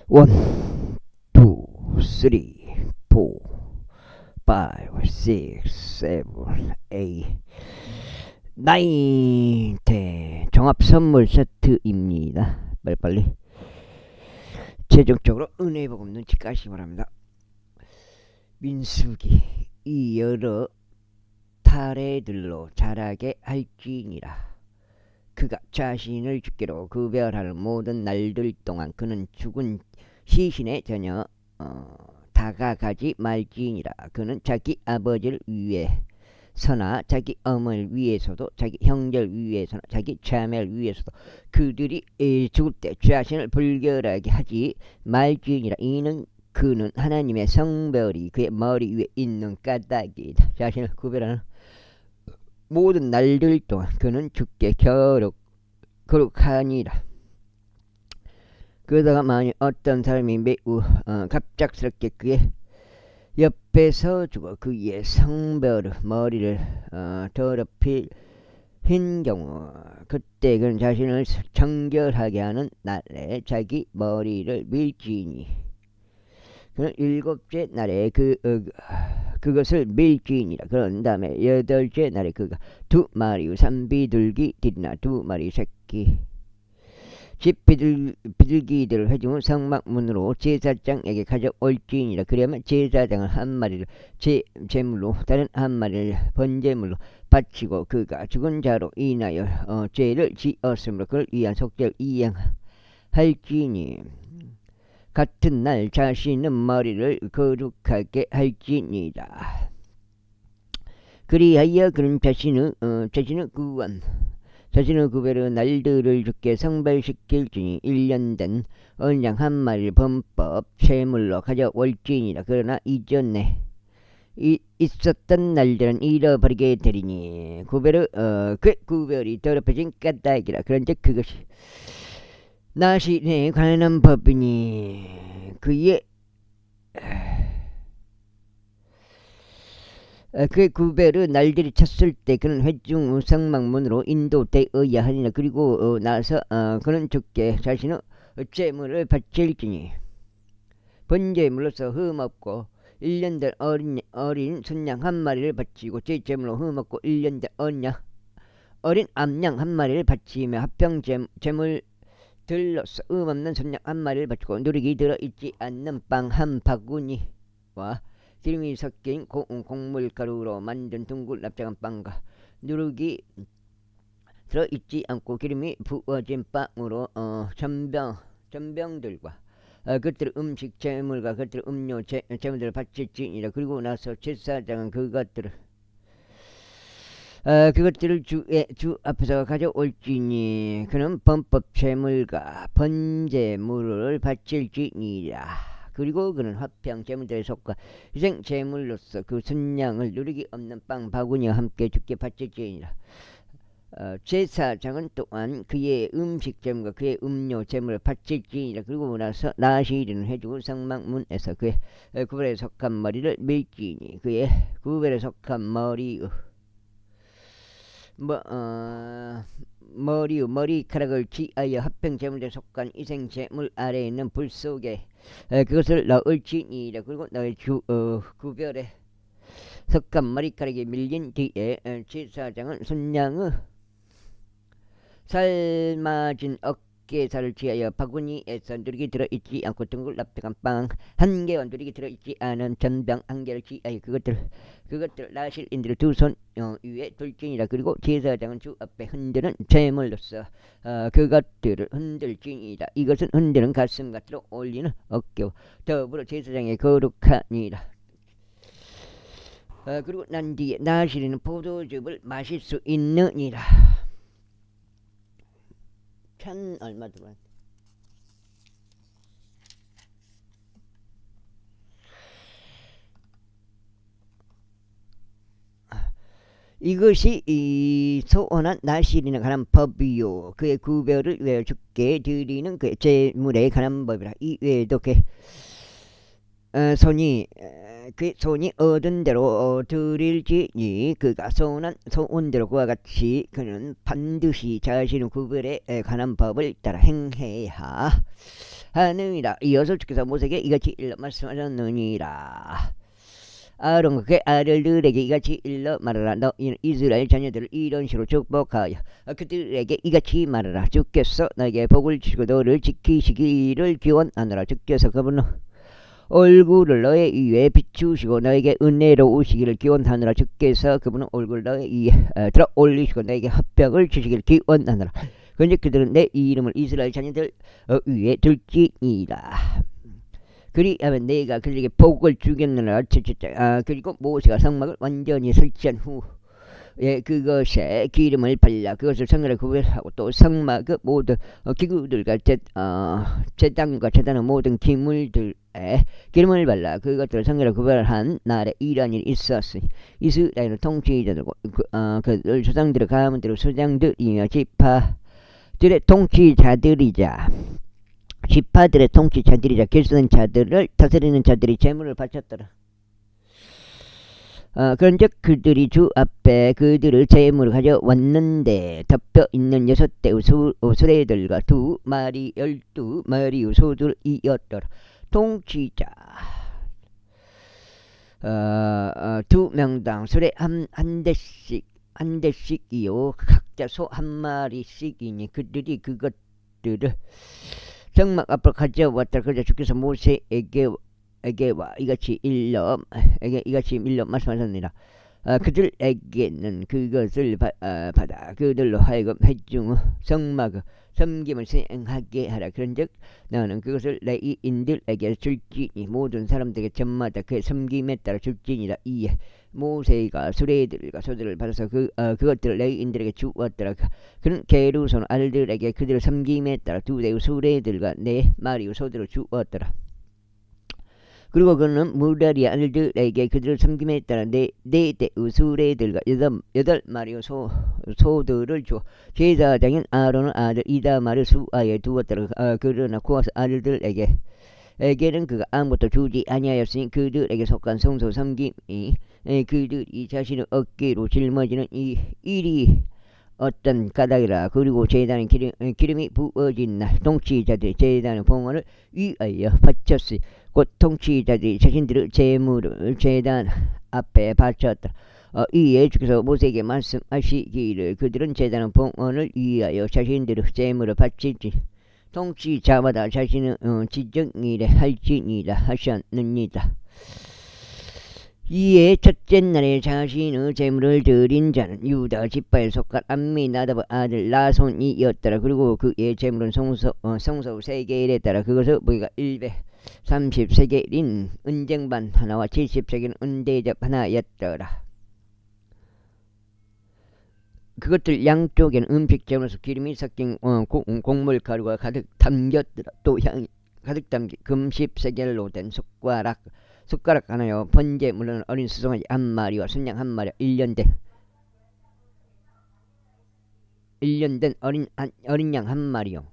원, 투, 쓰리, 포, 파이브, 식스, 세븐, 에잇, 나인, 텐. 종합 선물 세트입니다. 빨리빨리 최종적으로 은혜의 복음 눈치 까시기 바랍니다. 민수기 이 여러 탈애들로 자라게 할지니라. 그가 자신을 주께로 구별하는 모든 날들 동안 그는 죽은 시신에 전혀 다가가지 말지니라. 그는 자기 아버지를 위해서나 자기 어머니를 위해서도 자기 형제를 위해서나 자기 자매를 위해서도 그들이 죽을 때 자신을 불결하게 하지 말지니라. 이는 그는 하나님의 성별이 그의 머리 위에 있는 까닭이다. 자신을 구별하는 모든 날들 동안 그는 주께 거룩하니라. 그러다가 만일 어떤 사람이 매우 갑작스럽게 그의 옆에 서주고 그의 성별의 머리를 더럽힌 경우, 그때 그는 자신을 정결하게 하는 날에 자기 머리를 밀지니 그는 일곱째 날에 그것을 밀지니라. 그런 다음에 여덟째 날에 그가 두 마리 산비둘기 들이나 두 마리 새끼 집 비둘기들을 해주면 성막문으로 제사장에게 가져올지니라. 그러면 제사장은 한 마리를 제물로 다른 한 마리를 번제물로 바치고 그가 죽은 자로 인하여 죄를 지었으므로 그를 위한 속죄를 이행할지니 같은 날 자신은 머리를 거룩하게 할지니라. 그리하여 그는 자신의 구별의 날들을 주께 성별시킬지니 1년 된 어린 양 한 마리를 범법 제물로 가져올지니라. 그러나 이전에 있었던 날들은 잃어버리게 되리니 그 구별이 더럽혀진 까닭이라. 그런즉 그것이 나시에 관한 법이니 그의 구별의 날들이 찼을 때 그는 회중 성막문으로 인도되어야 하니라. 그리고 나서 그는 주께 자신의 제물을 바칠지니 번제물로서 흠없고 1년 된 어린 순양 한 마리를 바치고 제물로 흠없고 1년 된 어린 암양 한 마리를 바치며 합병 제물들로서 흠없는 순양 한 마리를 바치고 누룩이 들어있지 않는 빵 한 바구니와 기름이 섞인 곡물가루로 만든 둥글 납작한 빵과 누룩이 들어있지 않고 기름이 부어진 빵으로 전병들과 그것들의 음식 제물과 그것들의 음료 제물들을 바칠지니라. 그리고 나서 제사장은 그것들을 주 앞에서 가져올지니 그는 범법 제물과 번제물을 바칠지니라. 그리고 그는 화평 제물들에 속과 희생 제물로서 그 순양을 누룩이 없는 빵 바구니와 함께 주께 바칠지니라. 제사장은 또한 그의 음식 제물과 그의 음료 제물을 바칠지니라. 그리고 나서 나시일은 해주고 성막문에서 그의 구별에 속한 머리를 밀지니 그의 구별에 속한 머리카락을 지하여 합평 제물에 속한 희생 제물 아래에 있는 불 속에 그것을 넣을지니라. 그리고 너의 구별에 속한 머리카락이 밀린 뒤에 제사장은 순양의 삶아진 어깨살을 취하여 바구니에서 누룩이 들어있지 않고 둥글 납작한 빵 한 개와 누룩이 들어있지 않은 전병 한 개를 취하여 그것들 나실인들을 두 손 위에 둘지니라. 그리고 제사장은 주 앞에 흔드는 제물로서 그것들을 흔들지니라. 이것은 흔드는 가슴같이로 올리는 어깨와 더불어 제사장의 거룩하니라. 그리고 난 뒤에 나시리는 포도즙을 마실 수 있느니라. 천 얼마 들어왔? 이것이 이 소원한 나실인에 관한 법이요 그의 구별을 외워 주께 드리는 그의 제물에 관한 법이라. 이 외에도 그 손이 얻은 대로 드릴지니 그가 소원한 소원대로 그와 같이 그는 반드시 자신의 구별에 관한 법을 따라 행해야 하느니라. 이어서 주께서 모세에게 이같이 일러 말씀하셨느니라. 아론과 그의 아들들에게 이같이 일러 말하라. 너 이스라엘 자녀들을 이런 식으로 축복하여 그들에게 이같이 말하라. 주께서 너에게 복을 주시고 너를 지키시기를 기원하노라. 주께서 그분은 얼굴을 너의 위에 비추시고 너에게 은혜로우시기를 기원하노라. 주께서 그분은 얼굴을 너의 위에 들어 올리시고 너에게 합병을 주시기를 기원하노라. 그런즉 그들은 내 이름을 이스라엘 자녀들 위에 둘지니라. 그리하면 내가 그들에게 복을 주겠느라. 그리고 모세가 성막을 완전히 설치한 후 그것에 기름을 발라 그것을 성전에 구별하고 또 성막의 모든 기구들과 제단과 제단의 모든 기물들에 기름을 발라 그것들을 성전에 구별한 날에 이러한 일이 있었으니 이스라엘의 통치자들과 그들 조상들의 가문들의 소장들이며 지파들의 통치자들이자 결수된 자들을 다스리는 자들이 제물을 바쳤더라. 그런즉 그들이 주 앞에 그들의 제물을 가져왔는데 덮여 있는 6대의 수레들과 2마리 12마리의 소들이었더라. 통치자 2명당 수레 한 대씩이요 각자 소 1마리씩이니 그들이 그것들을 성막 앞으로 가져왔더라. 그러자 주께서 모세에게 이같이 일러 말씀하셨느니라. 그들에게는 그것을 받아 그들로 하여금 회중 성막의 섬김을 수행하게 하라. 그런즉 너는 그것을 레위인들에게 줄지니 모든 사람들에게 전마다 그의 섬김에 따라 줄지니라. 이에 모세가 수레들과 소들을 받아서 그것들을 레위인들에게 주었더라. 그는 게르손 아들들에게 그들의 섬김에 따라 2대의 수레들과 4마리의 소들을 주었더라. 그리고 그는 무라리 아들들에게 그들을 섬김에 따라 4대의 수레들과 8마리의 소들을 주어 제사장인 아론의 아들 이다말을 수하에 두었더라. 그러나 고아스 아들들에게는 그가 아무것도 주지 아니하였으니 그들에게 속한 성소 섬김이 그들이 자신의 어깨로 짊어지는 이 일이 어떤 까닭이라. 그리고 제단의 기름이 부어진 날 통치자들이 제단의 봉헌을 위하여 바쳤으니 곧 통치자들이 자신들의 제물을 제단 앞에 바쳤다. 이에 주께서 모세에게 말씀하시기를 그들은 제단의 봉헌을 위하여 자신들의 제물을 바칠지 통치자마다 자신의 지정일에 할지니라 하셨느니라. 이에 첫째 날에 자신의 제물을 드린 자는 유다 지파에 속한 암미나답의 아들 나손이었더라. 그리고 그의 제물은 성소 3개일에 따라 그것의 무게가 130세겔인 은쟁반 하나와 70세겔인 은대접 하나였더라. 그것들 양쪽에는 음식제물에서 기름이 섞인 곡물 가루가 가득 담겼더라. 또 향이 가득 담긴 금 10세겔로 된 숟가락 하나요. 번제 물론 어린 수송아지 1마리와 순양 1마리 1년 된 어린 양 1마리요.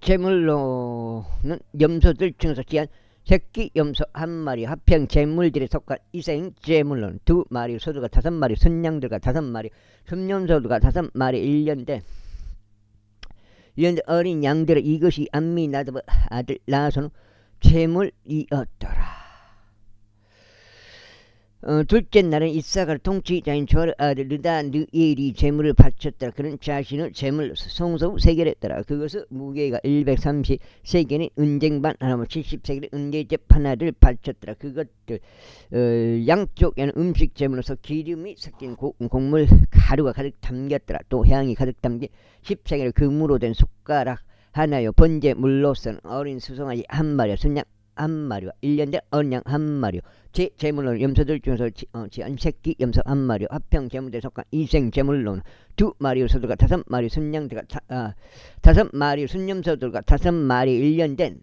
제물로는 염소들 중에서 귀한 새끼 염소 1마리 합평 제물들에 속한 이생 제물로는 2마리 소들과 5마리 순양들과 5마리 순염소들과 5마리 1년 된 어린 양들의 이것이 암미나답의 아들 나손의 제물이었더라. 둘째 날은 이사갈 통치자인 조르 아들 르다느엘이 제물을 바쳤더라. 그는 자신의 제물로서 성소 3개랬더라. 그것의 무게가 130세겔인 은쟁반 하나와 70세겔인 은대접 하나를 바쳤더라. 그것들 양쪽에는 음식 제물로서 기름이 섞인 곡물 가루가 가득 담겼더라. 또 향이 가득 담긴 10세겔의 금으로 된 숟가락 하나요. 번제 물로서는 어린 수송아지 1마리 순양 한 마리와 1년 된 어린 양 한 마리요. 제 재물로는 염소들 중에서 지안 새끼 염소 한 마리요. 합평 재물대 속한 이생 재물로는 2마리 소들과 5마리 순양들과 5마리 순염소들과 5마리 1년 된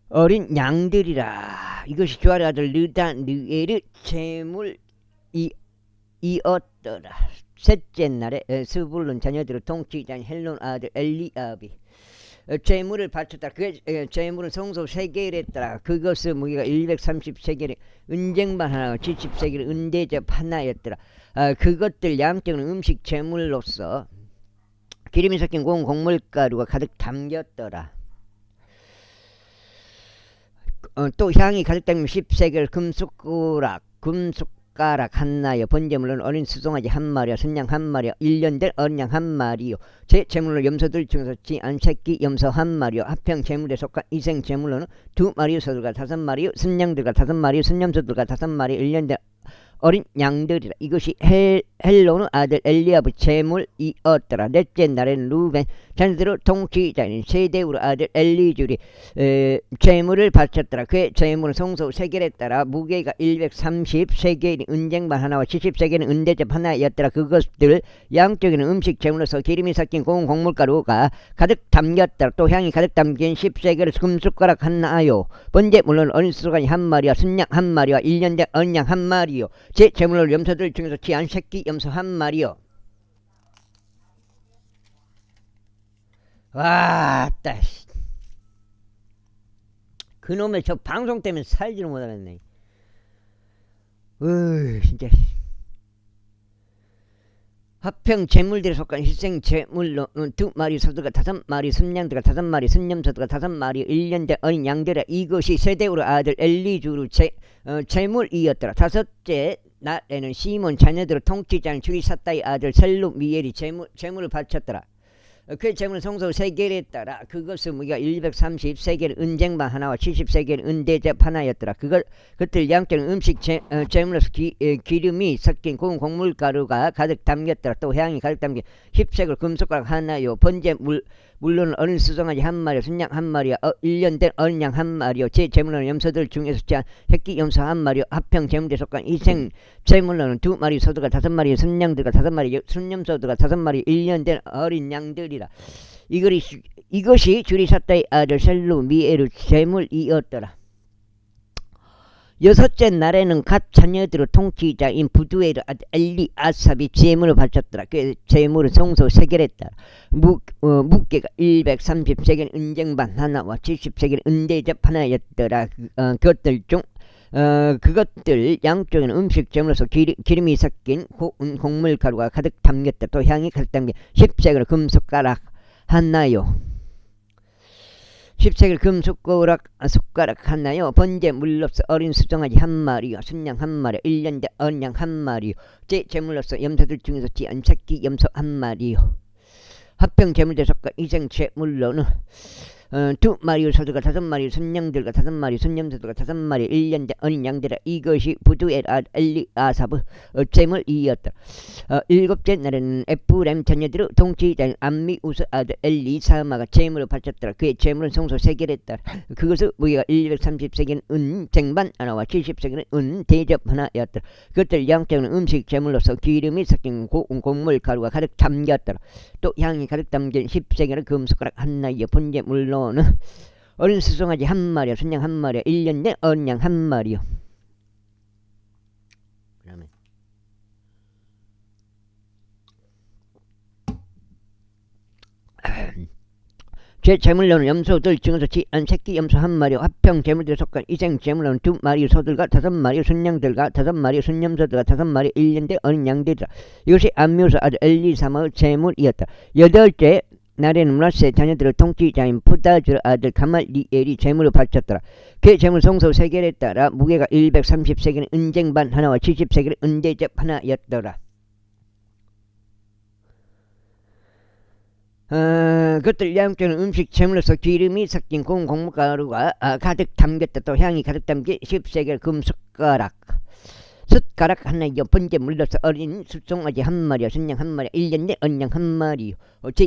어린 양들이라. 이것이 주아의 아들 르다 느에르 재물 이었더라. 셋째 날에 스불론 자녀들을 통치자인 헬론 아들 엘리압이 재물을 바쳤다. 그 재물은 성소 세겔했더라. 그것의 무게가 130세겔에 은쟁반 하나 70세겔 은대접 하나였더라. 그것들 양쪽은 음식 재물로서 기름이 섞인 고운 곡물가루가 가득 담겼더라. 또 향이 가득 담긴 10세겔 금숟가락 하나여. 번제물로는 어린 수송아지 한 마리와 순양 한 마리와 1년 된 어린 양 한 마리요. 제 제물로 염소들 중에서 지안 새끼 염소 한 마리요. 합평 제물에 속한 이생 제물로는 2마리 소들과 5마리 순양들과 5마리 순염소들과 5마리 1년 된 어린 양들이라. 이것이 헬로는 아들 엘리압의 재물이었더라. 넷째 날에는 루벤 자녀들을 통치자인 세대우로 아들 엘리줄이 재물을 바쳤더라. 그의 재물은 성소 세겔에 따라 무게가 130세겔이 은쟁반 하나와 70세겔은 은대접 하나였더라. 그것들 양쪽에는 음식 재물로서 기름이 섞인 고운 곡물가루가 가득 담겼더라. 또 향이 가득 담긴 10세겔 금숟가락 하나요. 번제 물론 어린 수소가니 한 마리와 순양 한 마리와 1년 된 어린 양 한 마리요. 제 제물로 염소들 중에서 지안 새끼 염소 한 마리요. 와따 그놈의 저 방송 때문에 살지를 못하겠네. 진짜. 합평 재물들에 속한 희생 재물로는 2마리 소들과 5마리 순양들과 5마리 순염소들과 5마리 1년 된 어린 양들아. 이것이 세대우로 아들 엘리주루 재물이었더라. 다섯째 날에는 시몬 자녀들을 통치자인 주리사다의 아들 셀루미엘이 재물을 바쳤더라. 그 재물은 성소 세겔에 따라 그것의 무게가 130세겔 은쟁반 하나와 70세겔 은대접 하나였더라. 그들 양쪽은 음식 재물로서 기름이 섞인 고운 곡물가루가 가득 담겼더라. 또 향이 가득 담긴 10세겔 금숟가락 하나요. 번제 물론 어린 수송아지 한 마리 순양 한 마리와 1년 된 어린 양 한 마리요. 제 재물로는 염소들 중에서 제한 새끼 염소 한 마리요. 합평 재물에 속한 이생 재물로는 2마리 소들과 5마리 순양들과 5마리 순염소들과 5마리 1년 된 어린 양들이라. 이것이 주리사다의 아들 셀루미엘의 재물이었더라. 여섯째 날에는 갓 자녀들을 통치자인 부두엘의 아들 엘리아삽이 재물을 바쳤더라. 그 재물은 성소 세겔에 따라 무게가 130세겔 은쟁반 하나와 70세겔 은대접 하나였더라. 그것들 양쪽에는 음식 재물로서 기름이 섞인 고운 곡물가루가 가득 담겼다. 또 향이 가득 담긴 10세겔 금숟가락 하나요. 10세겔 금숟가락 하나요. 번제 물로서 어린 수정아지 한 마리요. 순양 한 마리 1년 된 어린 양 한 마리요. 제 제물로서 염소들 중에서 지안 새끼 염소 한 마리요. 합평 제물대 속과 이생 제물로는 2마리 소들과 5마리 순양들과 5마리 순염소들과 5마리 1년 된 어린 양들아. 이것이 부두엘 아들 엘리아삽의 재물이었다. 일곱째 날에는 에프라임 자녀들의 통치자인 암미우스 아들 엘리사마가 재물을 바쳤더라. 그의 재물은 성소 세겔에 따라 그것의 무게가 130세겔 은쟁반 하나와 70세겔 은대접 하나였더라. 그것들 양쪽에는 음식 재물로서 기름이 섞인 고운 곡물가루가 가득 담겼더라. 또 향이 가득 담긴 10세겔의 금숟가락 하나여. 번제 물로는 어린 수송아지 한 마리와 순양 한 마리와 1년 된 어린 양 한 마리요. 그다음에 제 제물로는 염소들 중에서 지안 새끼 염소 한 마리와 합평 제물들에 속한 이생 제물로는 2마리 소들과 5마리 순양들과 5마리 순염소들과 5마리 1년 된 어린 양들이라. 이것이 암미우스 아들 엘리사마의 제물이었다. 여덟째 날에는 므낫세 자녀들을 통치자인 푸다즈 아들 가말리엘이 재물을 바쳤더라. 그 재물 성소 세겔에 따라 무게가 130세겔 은쟁반 하나와 70세겔 은대접 하나였더라. 그것들 양쪽에는 음식 재물로서 기름이 섞인 고운 곡물가루가 가득 담겼다. 또 향이 가득 담긴 10세겔 금숟가락 숫가락 하나요. 번제 물러서 어린 수송아지 한 마리요. 순양 한 마리 1년 된 언양 한 마리요.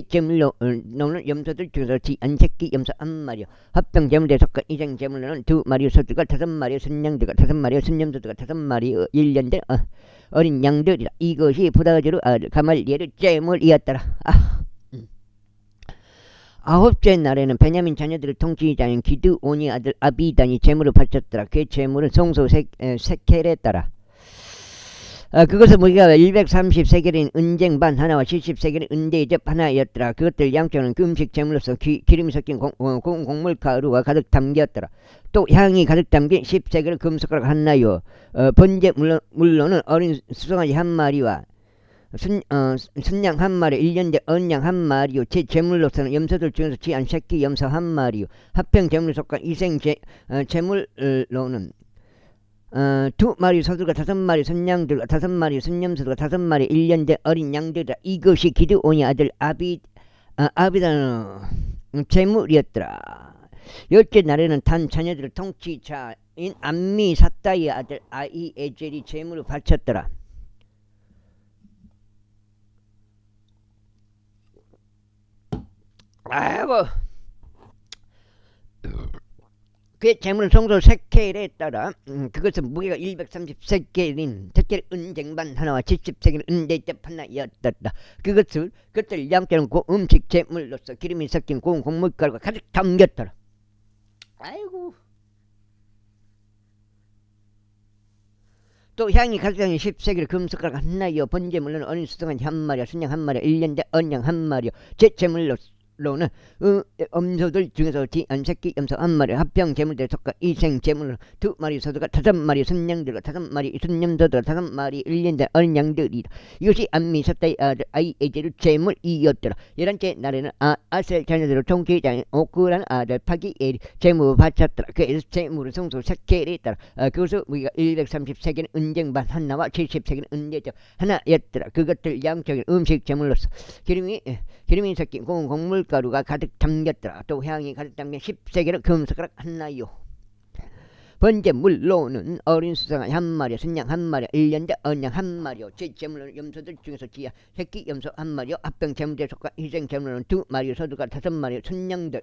제물로 노는 염소들 중에서 지안새끼 염소 한 마리요. 합병 제물대 석가 이생 제물로는 두 마리요. 소들과 다섯 마리요. 순양들과 다섯 마리요. 순염소들과 다섯 마리요. 1년 된 어린 양들이라. 이것이 부다주로 아들 가말리엘의 제물이었더라. 아홉째 날에는 베냐민 자녀들을 통치자인 기드온이 아들 아비단이 제물을 바쳤더라. 그 제물은 성소 세켈에 따라 그것은 무게가 130세겔인 은쟁반 하나와 70세겔인 은대접 하나였더라. 그것들 양쪽은 금식 제물로서 기름이 섞인 곡물 가루가 가득 담겼더라. 또 향이 가득 담긴 10세겔 금숟가락 하나요. 번제 물로는 어린 수송아지 한 마리와 순양 한 마리 1년 된 언양 한 마리요. 제 제물로서는 염소들 중에서 지안 새끼 염소 한 마리요. 합평 제물에 속한 이생 제물로는 두 마리 소들과 다섯 마리 순양들과 다섯 마리 순염소들과 다섯 마리 1년 된 어린 양들이라. 이것이 기드온의 아들 아비다는 제물이었더라. 열째 날에는 단 자녀들을 통치자인 암미 사따이의 아들 아이에젤이 제물을 바쳤더라. 아이고 그 제물은 성소 세켈에 따라 그것은 무게가 130세켈인 세켈 은쟁반 하나와 70세켈 은대접 하나였다. 그것들 양쪽은 음식 제물로서 기름이 섞인 고운 곡물가루가 가득 담겼더라. 아이고 또 향이 가득 담긴 10세겔 금숟가락 하나요. 번제물로는 어린 수송아지 한 마리와 순양 한 마리와 1년 된 언양 한 마리요. 제 제물로는 염소들 중에서 지안새끼 염소 한 마리 합병 제물대 속과 이생 제물로 두 마리 소들과 다섯 마리 순양들과 다섯 마리 순염소들과 다섯 마리 1년 된 어린 양들이라. 이것이 암미 사따의 아들 아이에젤의 제물이었더라. 11째 날에는 아셀 자녀들을 통치자인 오크라는 아들 파기엘이 제물을 바쳤더라. 그래서 제물은 성소 세켈에 따라 그것은 무게가 130세겔 은쟁반 하나와 70세겔 은대접 하나였더라. 그것들 양쪽에 음식 제물로서 기름이 섞인 고운 곡물가루가 가득 담겼더라. 또 향이 가득 담긴 10세겔의 금숟가락 하나요. 번제 물로는 어린 수송아지 한 마리 순양 한 마리 1년 된 언양 한 마리요. 제 제물로는 염소들 중에서 지아 새끼 염소 한 마리요. 합병 제물대 속과 희생 제물로는 두 마리 소들과 다섯 마리 순양들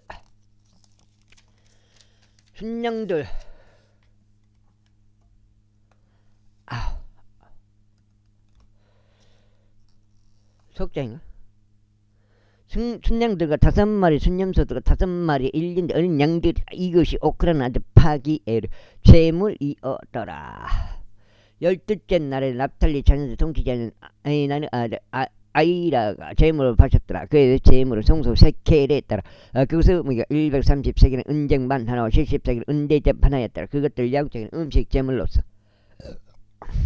속자인가? 순양들과 다섯 마리 순염소들과 다섯 마리 1년 된 어린 양들. 이것이 오크라는 아들 파기엘 제물이었더라. 12째 날에 납탈리 자녀들 통치자는 나는 아들 아이라가 제물을 바쳤더라. 그의 제물을 성소 세켈에 따라 그것은 우리가 130세겔은 은쟁반 하나와 70세겔은 은대접 하나였더라. 그것들 양쪽에는 음식 제물로서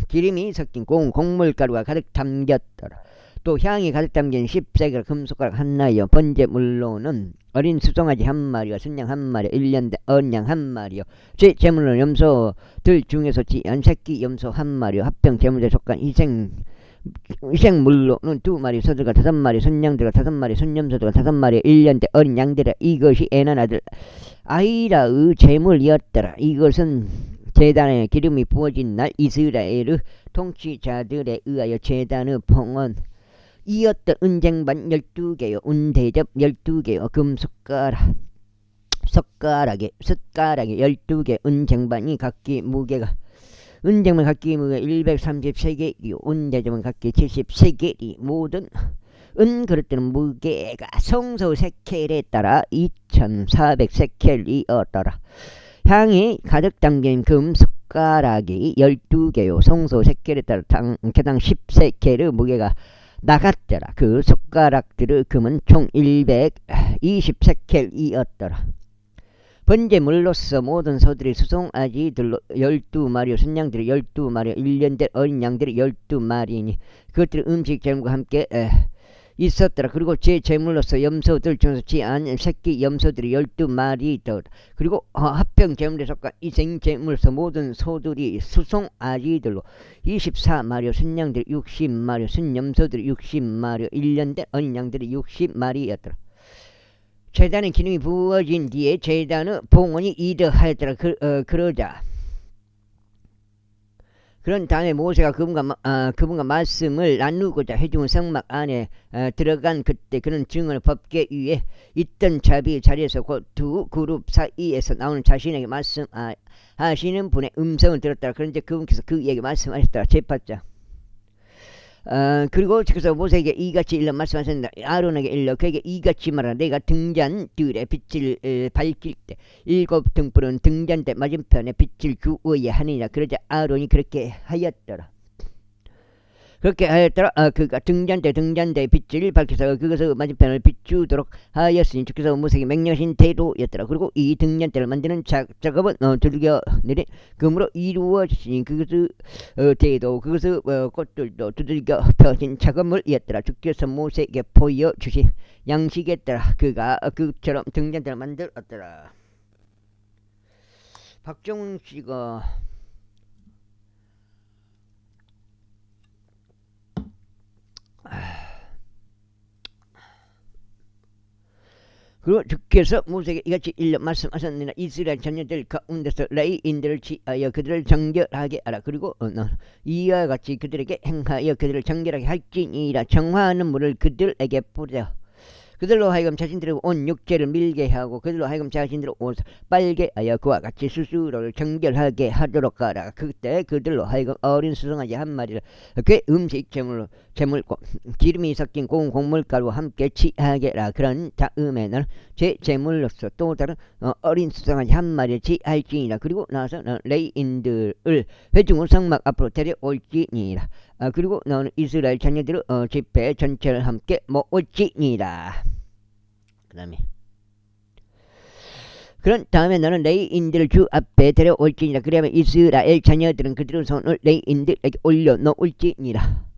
기름이 섞인 고운 곡물가루가 가득 담겼더라. 또 향이 가득 담긴 10세겔 금숟가락 하나요. 번제 물로는 어린 수송아지 한 마리와 순양 한 마리 1년 된 언양 한 마리요. 제 제물로는 염소들 중에서 지안 새끼 염소 한 마리요. 합병 제물에 속한 희생물로는 두 마리 소들과 다섯 마리 순양들과 다섯 마리 순염소들과 다섯 마리 1년 된 어린 양들이라. 이것이 에난 아들 아이라의 제물이었더라. 이것은 제단에 기름이 부어진 날 이스라엘의 통치자들에 의하여 제단의 봉헌 이었던 은쟁반 12개요. 은대접 12개요. 숟가락에 12개 은쟁반이 각기 무게가 은쟁반 각기 무게 130세겔이요. 은대접은 각기 70세겔이 모든 은그릇들은 무게가 성소 세켈에 따라 2400세켈이었더라. 향이 가득 담긴 금숟가락이 12개요. 성소 세켈에 따라 개당 10세켈의 무게가 나갔더라. 그 숟가락들의 금은 총 120세켈이었더라. 번제물로서 모든 소들이 수송아지들로 12마리요. 순양들이 12마리요. 1년 된 어린 양들이 12마리니 그것들이 음식 제물과 함께 있었더라. 그리고 제 제물로서 염소들 중에서 지안 새끼 염소들이 12마리 있더라. 그리고 합병 제물에 속한 이생 제물로서 모든 소들이 수송아지들로 24마리 순양들이 60마리 순염소들이 60마리 1년 된 어린 양들이 60마리였더라. 제단의 기름이 부어진 뒤에 제단의 봉헌이 이더하였더라. 그러자 그런 다음에 모세가 그분과 말씀을 나누고자 회중 성막 안에 들어간 그때 그는 증언을 법궤 위에 있던 자리에서 그 두 그룹 사이에서 나오는 자신에게 말씀하시는 분의 음성을 들었더라. 그런데 그분께서 그에게 말씀하셨더라. 제팔장. 그리고 그래서 모세에게 이같이 일러 말씀하셨는데 아론에게 일러 그에게 이같이 말하라. 내가 등잔들의 빛을 밝힐 때 일곱 등불은 등잔대 맞은편에 빛을 주어야 하느니라. 그러자 아론이 그렇게 하였더라. 그가 등잔대의 빛을 밝혀서 그것의 맞은편을 비추도록 하였으니 주께서 모세에게 명령하신 대로였더라. 그리고 이 등잔대를 만드는 작업은 두들겨 내린 금으로 이루어지니 그것의 대도 그것의 꽃들도 두들겨 펴진 작업물이었더라. 주께서 모세에게 보여주신 양식이었더라. 그가 그처럼 등잔대를 만들었더라. 박정훈 씨가 그리고 주께서 모세에게 이같이 일러 말씀하셨느니라. 이스라엘 자녀들 가운데서 레위인들을 취하여 그들을 정결하게 하라. 그리고 이와 같이 그들에게 행하여 그들을 정결하게 할지니라. 정화하는 물을 그들에게 뿌려 그들로 하여금 자신들의 온 육체를 밀게 하고 그들로 하여금 자신들의 옷을 빨게 하여 그와 같이 스스로를 정결하게 하도록 하라. 그때 그들로 하여금 어린 수송아지 한 마리를 그 음식 제물과 기름이 섞인 고운 곡물가루와 함께 취하게 하라. 그런 다음에는 제 제물로서 또 다른 어린 수송아지 한 마리를 취할지니라. 그리고 나서 레위인들을 회중을 성막 앞으로 데려올지니라. 그리고 너는 이스라엘 자녀들을 집회 전체를 함께 모을지니라. 그런 다음에 너는 레위인들을 주 앞에 데려올지니라. 그러면 이스라엘 자녀들은 그들의 손을 레위인들에게 올려놓을지니라.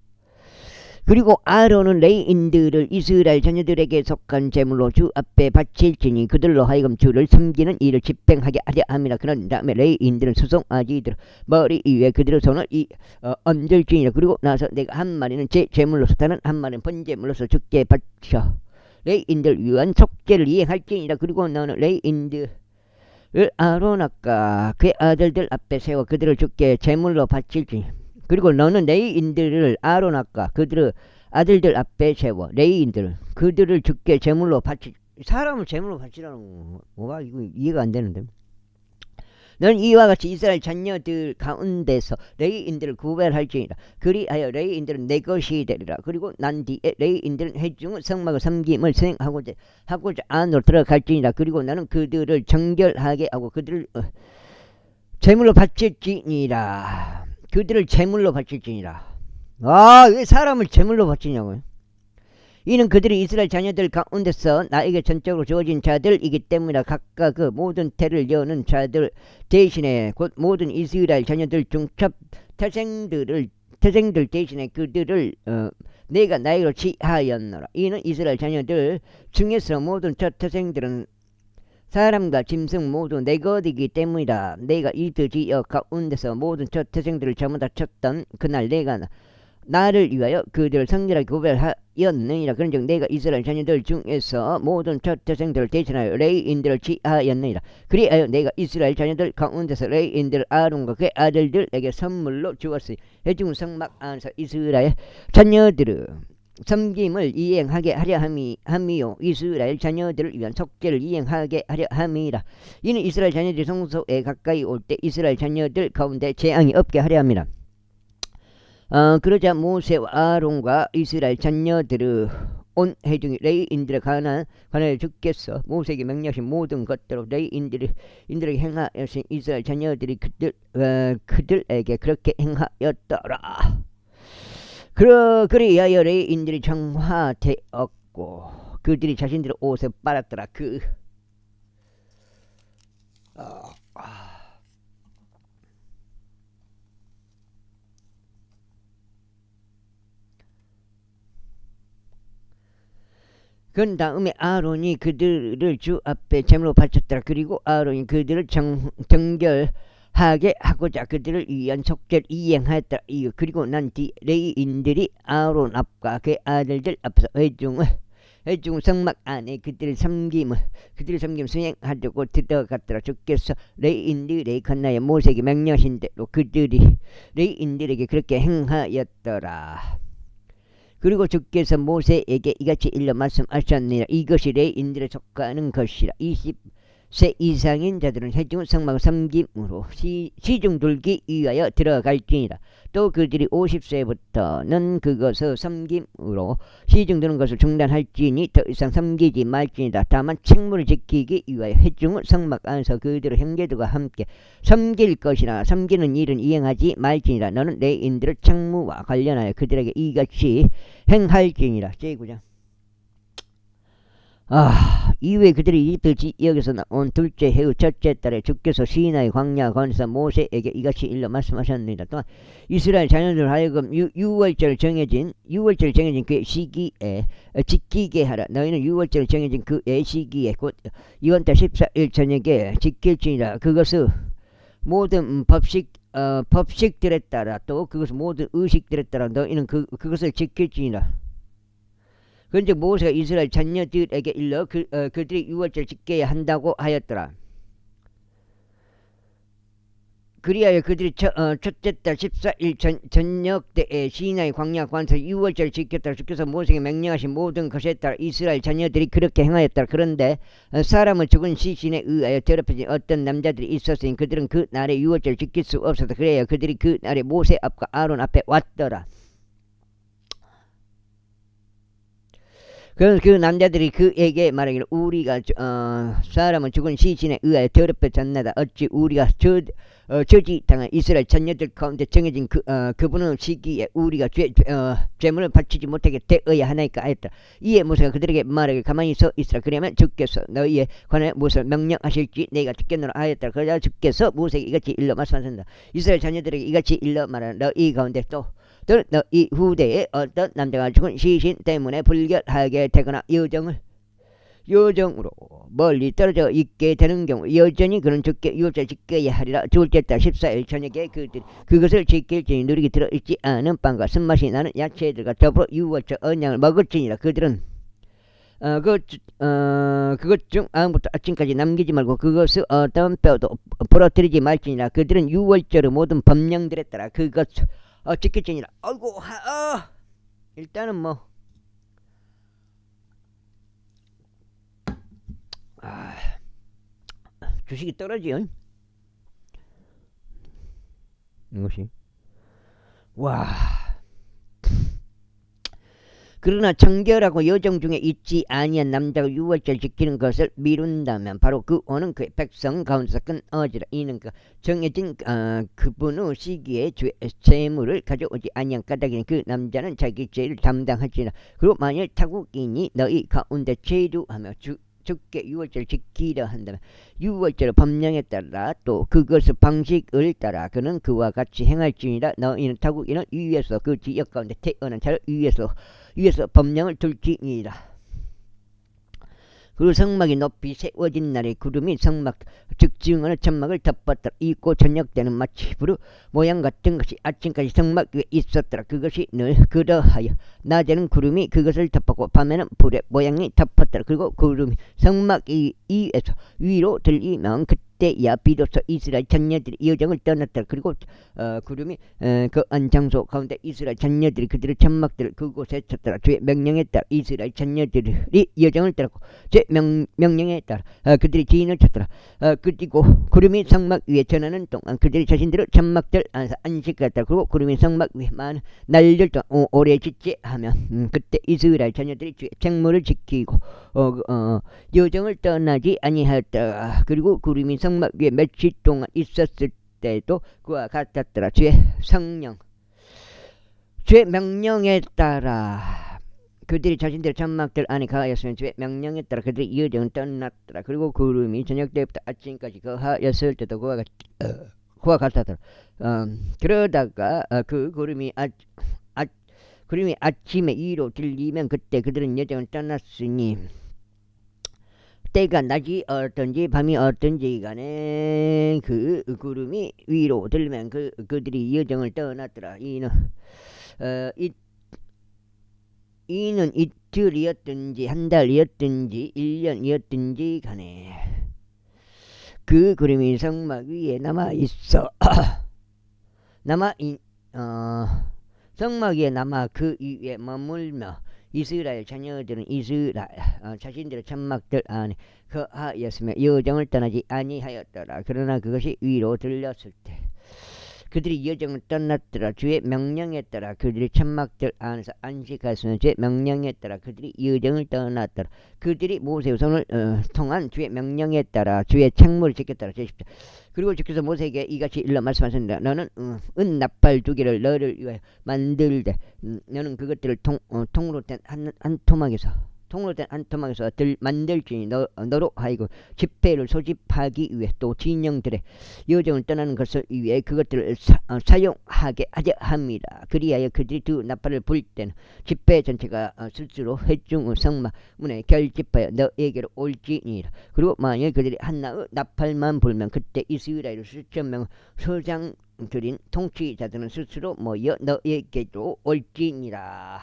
그리고 아론은 레위인들을 이스라엘 자녀들에게 속한 제물로 주 앞에 바칠지니 그들로 하여금 주를 섬기는 일을 집행하게 하려 함이라. 그런 다음에 레위인들은 수송아지들 머리 위에 그들의 손을 얹을지니라. 그리고 나서 내가 한 마리는 제 제물로서 다른 한 마리는 번제물로서 주께 바쳐 레위인들 위한 속죄를 이행할지니라. 그리고 너는 레위인들을 아론과 그의 아들들 앞에 세워 그들을 주께 제물로 바칠지니. 그리고 너는 레위인들을 아론과 그들의 아들들 앞에 세워 레위인들을 그들을 주께 제물로 바치. 사람을 제물로 바치라는 거 뭐가 이거 이해가 안 되는데. 너는 이와 같이 이스라엘 자녀들 가운데서 레위인들을 구별할지니라. 그리하여 레위인들은 내 것이 되리라. 그리고 난 뒤에 레위인들은 회중의 성막의 섬김을 수행하고자 안으로 들어갈지니라. 그리고 나는 그들을 정결하게 하고 그들을 제물로 바칠지니라. 그들을 제물로 바칠지니라. 왜 사람을 제물로 바치냐고요? 이는 그들이 이스라엘 자녀들 가운데서 나에게 전적으로 주어진 자들이기 때문이라. 각각 그 모든 태를 여는 자들 대신에 곧 모든 이스라엘 자녀들 중 첫 태생들 대신에 그들을 내가 나에게로 취하였노라. 이는 이스라엘 자녀들 중에서 모든 첫 태생들은 사람과 짐승 모두 내 것이기 때문이다. 내가 이 지역 가운데서 모든 첫 태생들을 전부 다 쳤던 그날 내가 나를 위하여 그들을 성결하게 구별하였느니라. 그런즉 내가 이스라엘 자녀들 중에서 모든 첫 태생들을 대신하여 레위인들을 취하였느니라. 그리하여 내가 이스라엘 자녀들 가운데서 레위인들 아론과 그의 아들들에게 선물로 주었으니 회중 성막 안에서 이스라엘 자녀들을 섬김을 이행하게 하려 함이요 이스라엘 자녀들을 위한 속죄를 이행하게 하려 함이라. 이는 이스라엘 자녀들이 성소에 가까이 올 때 이스라엘 자녀들 가운데 재앙이 없게 하려 함이라. 그러자 모세와 아론과 이스라엘 자녀들의 온 회중이 레위인들에 관하여 주께서 모세에게 명령하신 모든 것대로 레위인들에게 행하여신 이스라엘 자녀들이 그들에게 그렇게 행하였더라. 그리하여 레위인들이 정화되었고 그들이 자신들의 옷을 빨았더라. 그 다음에 아론이 그들을 주 앞에 제물로 바쳤더라. 그리고 아론이 그들을 정결하게 하고자 그들을 위한 속죄를 이행하였더라. 그리고 난 뒤 레위인들이 아론 앞과 그의 아들들 앞에서 해중 성막 안에 그들의 섬김을 수행하려고 들어갔더라. 주께서 레인들의 건너에 모세에게 명령하신 대로 그들이 레인들에게 그렇게 행하였더라. 그리고 주께서 모세에게 이같이 일러 말씀하셨느니라. 이것이 레인들에 속하는 것이라. 20세 이상인 자들은 해중 성막을 섬김으로 시중 돌기 위하여 들어갈지니라. 또 그들이 50세부터는 그것을 섬김으로 시중 드는 것을 중단할지니 더 이상 섬기지 말지니라. 다만 책무를 지키기 위하여 해중 성막 안에서 그들의 형제들과 함께 섬길 것이나 섬기는 일은 이행하지 말지니라. 너는 레인들의 책무와 관련하여 그들에게 이같이 행할지니라. 제9장. 이후에 그들이 이집트 지역에서 나온 둘째 해의 첫째 달에 주께서 시나이 광야 건너에서 모세에게 이같이 일러 말씀하셨느니라. 또한 이스라엘 자녀들 하여금 유월절 정해진 그 시기에 지키게 하라. 너희는 유월절 정해진 그의 시기에 곧 이원달 14일 저녁에 지킬지니라. 그것은 모든 법식들에 따라 또 그것은 모든 의식들에 따라 너희는 그것을 지킬지니라. 그런데 모세가 이스라엘 자녀들에게 일러 그들이 유월절 지켜야 한다고 하였더라. 그리하여 그들이 첫째 달 14일 저녁 때에 시나이 광야 관에서 유월절을 지켰더라. 주께서 모세에게 명령하신 모든 것에 따라 이스라엘 자녀들이 그렇게 행하였더라. 그런데 사람은 죽은 시신에 의하여 더럽혀진 어떤 남자들이 있었으니 그들은 그 날에 유월절을 지킬 수 없었다. 그래야 그들이 그 날에 모세 앞과 아론 앞에 왔더라. 그래서 그 남자들이 그에게 말하기를 우리가 사람은 죽은 시신에 의하여 더럽혀졌나다. 어찌 우리가 저지당한 이스라엘 자녀들 가운데 정해진 그분의 시기에 우리가 죄물을 바치지 못하게 되어야 하나이까 하였다. 이에 모세가 그들에게 말하기를 가만히 서 있으라. 그러면 주께서 너희에 관하여 무엇을 명령하실지 내가 듣겠노라 하였다. 그러자 주께서 모세에게 이같이 일러 말씀하신다. 이스라엘 자녀들에게 이같이 일러 말하라. 너희 가운데 또 이 후대에 어떤 남자가 죽은 시신 때문에 불결하게 되거나 여정으로 멀리 떨어져 있게 되는 경우 여전히 그는 죽게 유월절 지켜야 하리라. 둘째 달 14일 저녁에 그것을 지킬지니 누리기 들어있지 않은 빵과 쓴맛이 나는 야채들과 더불어 유월절 언약을 먹을지니라. 그들은 그것 중 아무것도 아침까지 남기지 말고 그것을 어떤 뼈도 부러뜨리지 말지니라. 그들은 유월절의 모든 법령들에 따라 그것 지킬지니라. 아이고 일단은 뭐 주식이 떨어지요. 이것이 그러나 정결하고 여정 중에 있지 아니한 남자가 유월절 지키는 것을 미룬다면 바로 그 오는 그의 백성 가운데서 끊어지라. 이는 정해진 그분의 시기에 재물을 가져오지 아니한 까닭이니 그 남자는 자기 죄를 담당하지라. 그리고 만일 타국인이 너희 가운데 죄류하며 주께 유월절 지키려 한다면 유월절 법령에 따라 또 그것의 방식을 따라 그는 그와 같이 행할지니라. 너희는 타국인은 위에서 그 지역 가운데 태어난 자를 위에서 법령을 둘지니라. 그리고 성막이 높이 세워진 날에 구름이 성막 즉 증언의 천막을 덮었더라. 이고 저녁 때는 마치 불의 모양 같은 것이 아침까지 성막 위에 있었더라. 그것이 늘 그러하여 낮에는 구름이 그것을 덮었고 밤에는 불의 모양이 덮었더라. 그리고 구름이 성막 위에서 위로 들리면 그때야 비로소 이스라엘 자녀들이 여정을 떠났더라. 그리고 구름이 그 안장소 가운데 이스라엘 자녀들이 그들의 천막들을 그곳에 쳤더라. 주의 명령에 따라 이스라엘 자녀들이 여정을 떠났고 제 명령에 따라 그들이 지인을 쳤더라. 그리고 구름이 성막 위에 전하는 동안 그들이 자신들의 천막들 안에서 안식했더라. 그리고 구름이 성막 위에 많은 날들 동안 오래 지체하면 그때 이스라엘 자녀들이 주의 책무를 지키고 여정을 떠나지 아니하였더라. 그리고 구름이 성막 위에 며칠 동안 있었을 때도 그와 같았더라. 주의 명령에 따라 그들이 자신들의 천막들 안에 거하였으면 주의 명령에 따라 그들이 여정을 떠났더라. 그리고 구름이 저녁 때부터 아침까지 거하였을 때도 그와 같았더라. 그러다가 그 구름이 아침에 위로 들리면 그때 그들은 여정을 떠났으니 때가 낮이 어떤지 밤이 어떤지 간에 그 구름이 위로 들면 그들이 여정을 떠났더라. 이는 이틀이었든지 한 달이었든지 1년이었든지 간에 그 그림이 성막 위에 남아있어. 성막 위에 남아 그 위에 머물며 이스라엘 자녀들은 이스라엘 자신들의 천막들 안에 거하였으며 여정을 떠나지 아니하였더라. 그러나 그것이 위로 들렸을 때 그들이 여정을 떠났더라. 주의 명령에 따라 그들이 천막들 안에서 안식하였으며 주의 명령에 따라 그들이 여정을 떠났더라. 그들이 모세의 손을 통한 주의 명령에 따라 주의 책무를 지켰더라. 제10절. 그리고 주께서 모세에게 이같이 일러 말씀하셨습니다. 너는 은 나팔 2개를 너를 위하여 만들되 너는 그것들을 통으로 된 한 토막에서 만들지니 너로 하여금 집회를 소집하기 위해 또 진영들의 여정을 떠나는 것을 위해 그것들을 사용하게 하려 합니다. 그리하여 그들이 두 나팔을 불 때는 집회 전체가 스스로 회중 성막 문에 결집하여 너에게로 올지니라. 그리고 만일 그들이 하나의 나팔만 불면 그때 이스라엘 수천 명 소장들인 통치자들은 스스로 모여 너에게로 올지니라.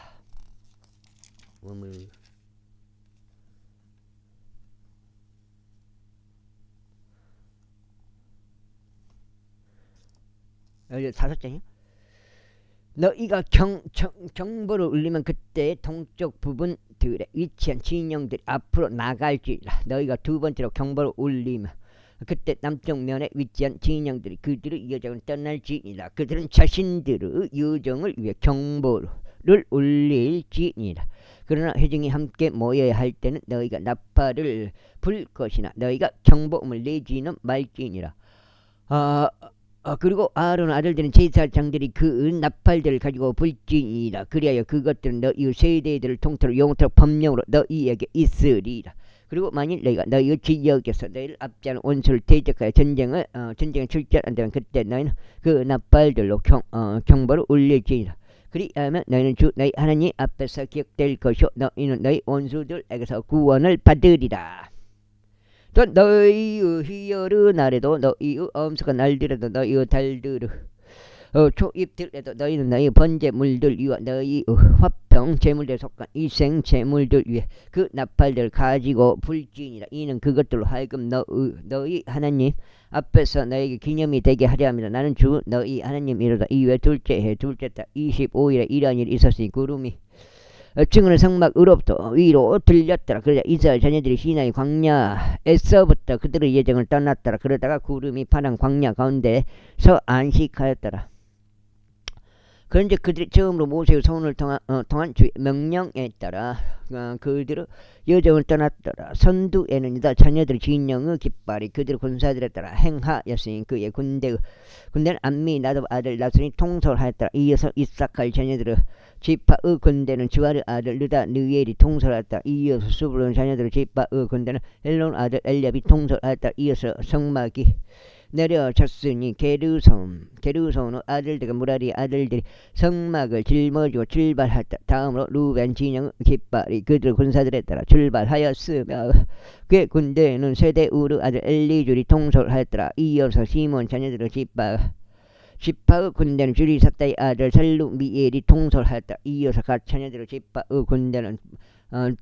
여기 5장이요. 너희가 경보를 울리면 그때 동쪽 부분들에 위치한 진영들이 앞으로 나갈지라. 너희가 두 번째로 경보를 울리면 그때 남쪽 면에 위치한 진영들이 그들의 여정을 떠날지니라. 그들은 자신들의 여정을 위해 경보를 울릴지니라. 그러나 회중이 함께 모여야 할 때는 너희가 나팔을 불 것이나 너희가 경보음을 내지는 말지니라. 그리고 아론 아들들은 제사장들이 그 나팔들을 가지고 불지니라. 그리하여 그것들은 너희 세대들을 통틀어 영원토록 법령으로 너희에게 있으리라. 그리고 만일 너희가 너희 지역에서 너희를 압제하는 원수를 대적하여 전쟁에 출전한다면 그때 너희는 그 나팔들로 경보를 울릴지니라. 그리하면 너희는 주 너희 하나님 앞에서 기억될 것이요 너희는 너희 원수들에게서 구원을 받으리라. 또 너희의 희열의 날에도 너희의 엄숙한 날들에도 너희의 달들의 초입들에도 너희는 너희의 번제물들 위와 너희의 화평 제물들에 속한 이생 제물들 위에 그 나팔들을 가지고 불지니라. 이는 그것들로 하여금 너희 하나님 앞에서 너에게 기념이 되게 하려 합니다. 나는 주 너희 하나님이로다. 이외 둘째 해 둘째 달 25일에 이러한 일이 있었으니 구름이 증언의 성막으로부터 위로 들렸더라. 그러자 이스라엘 자녀들이 시나이 광야에서부터 그들의 예정을 떠났더라. 그러다가 구름이 파란 광야 가운데서 안식하였더라. 그런데 그들이 처음으로 모세의 손을 통한 주의 명령에 따라 그들의 여정을 떠났더라. 선두에는 이다 자녀들의 진영의 깃발이 그들의 군사들에 따라 행하였으니 그의 군대는 암미 나답 아들 나손이 통솔하였더라. 이어서 이사칼 자녀들의 지파의 군대는 주아르 아들 느다 느엘이 통솔하였다. 이어서 수브론 자녀들의 지파의 군대는 헬론 아들 엘리압이 통솔하였다. 이어서 성막이 내려졌으니 게르손의 아들들과 무라리 아들들이 성막을 짊어지고 출발했다. 다음으로 루벤 진영의 깃발이 그들 군사들에 따라 출발하였으며 그의 군대는 세데우르 아들 엘리줄이 통솔하였더라. 이어서 시몬 자녀들의 지파의 군대는 주리사다의 아들 살루미엘이 통솔하였다. 이어서 갓 자녀들의 지파의 군대는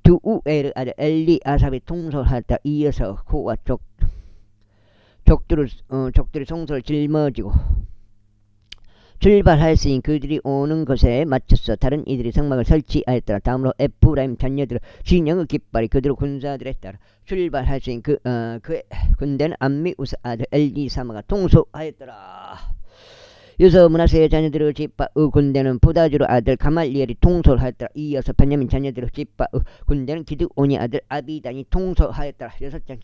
두우엘 아들 엘리아삽이 통솔하였다. 이어서 코와 족들의 송소를 짊어지고 출발하였으니 그들이 오는 것에 맞춰서 다른 이들이 성막을 설치하였더라. 다음으로 에프라임 자녀들의 진영의 깃발이 그들의 군사들에 따라 출발하였으니 그의 군대는 암미우스 아들 엘리사마가 통솔하였더라. 여서 므낫세 자녀들의 지파의 군대는 부다주르 아들 가말리엘이 통솔하였더라. 이어서 베냐민 자녀들의 지파의 군대는 기드온이 아들 아비단이 통솔하였더라. 6장.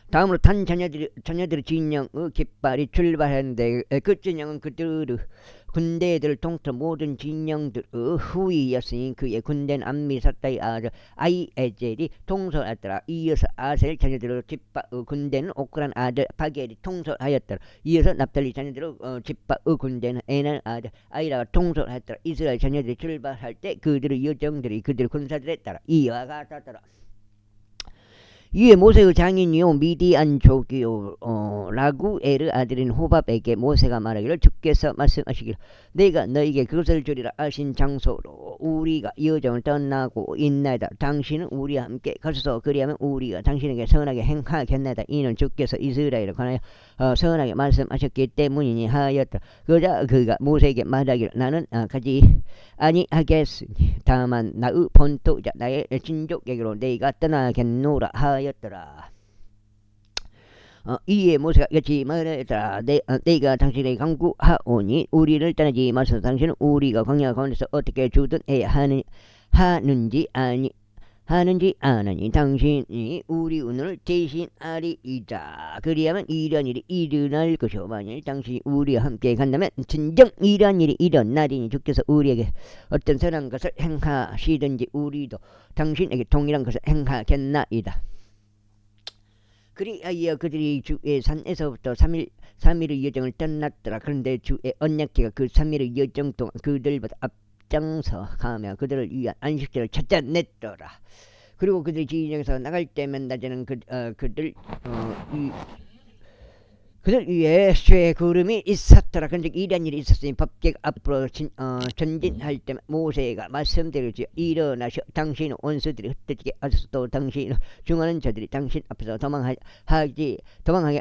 다음으로 단 자녀들의 진영의 깃발이 출발했는데 그 진영은 그들의 군대들을 통틀어 모든 진영들의 후위였으니 그의 군대는 암미사다의 아들 아이에젤이 통솔하였더라. 이어서 아셀 자녀들의 지파의 군대는 오크란 아들 바겔이 통솔하였더라. 이어서 납달리 자녀들의 지파의 군대는 에난 아들 아이라가 통솔하였더라. 이스라엘 자녀들이 출발할 때 그들의 여정들이 그들의 군사들에 따라 이와 같았더라. 이에 모세의 장인이요 미디안족이요 라구엘의 아들인 호밥에게 모세가 말하기를 주께서 말씀하시기를 내가 너에게 그것을 주리라 하신 장소로 우리가 여정을 떠나고 있나이다. 당신은 우리와 함께 가소서. 그리하면 우리가 당신에게 선하게 행하겠나이다. 이는 주께서 이스라엘에 관하여 선하게 말씀하셨기 때문이니 하였다. 그러자 그가 모세에게 말하기를 나는 가지 아니하겠으니 다만 나의 본토자 나의 친족에게로 내가 떠나겠노라 하였더라. 이에 모세가 같이 말하였더라. 내가 당신에게 강구하오니 우리를 떠나지 마소서. 당신은 우리가 광야 가운데서 어떻게 주든 해야 하는지 아느니 당신이 우리 운을 대신하리이다. 그리하면 이런 일이 일어날 것이오. 만일 당신이 우리와 함께 간다면 진정 이런 일이 일어나리니 주께서 우리에게 어떤 선한 것을 행하시든지 우리도 당신에게 동일한 것을 행하겠나이다. 그리하여 그들이 주의 산에서부터 3일의 여정을 떠났더라. 그런데 주의 언약궤가 그 3일의 여정 동안 그들보다 앞장서 가며 그들을 위한 안식제를 찾아냈더라. 그리고 그들이 진영에서 나갈 때면 낮에는 그들 위에 쇠 구름이 있었더라. 그런데 이런 일이 있었으니 법궤가 앞으로 전진할 때 모세가 말씀드리지 일어나셔 당신의 원수들이 흩어지게 하소서. 또 당신의 중하는 자들이 당신 앞에서 도망하게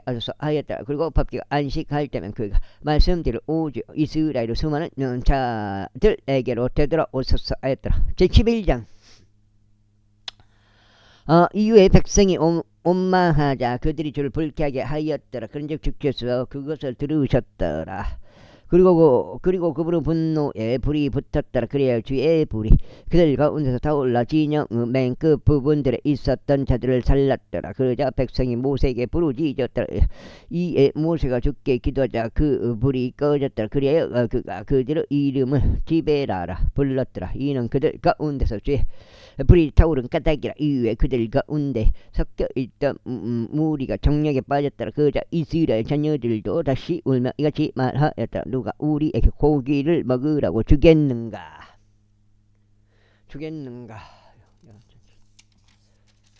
하소서 하였더라. 그리고 법궤가 안식할 때면 그가 말씀드릴 오직 이스라엘의 수많은 자들에게로 되돌아오소서 하였더라. 제11장 이후에 백성이 원망하자 그들이 주를 불쾌하게 하였더라. 그런즉 주께서 그것을 들으셨더라. 그리고 그분의 분노에 불이 붙었더라. 그래야 주의 불이 그들 가운데서 타올라 진영의 맨 끝 부분들에 있었던 자들을 살랐더라. 그러자 백성이 모세에게 부르짖었더라. 이에 모세가 주께 기도하자 그 불이 꺼졌더라. 그래야 그가 그들의 이름을 디베라라 불렀더라. 이는 그들 가운데서 주의 불이 타오른 까닭이라. 이후에 그들 가운데 섞여있던 무리가 정력에 빠졌더라. 그러자 이스라엘 자녀들도 다시 울며 이같이 말하였더라. 누가 우리에게 고기를 먹으라고 주겠는가.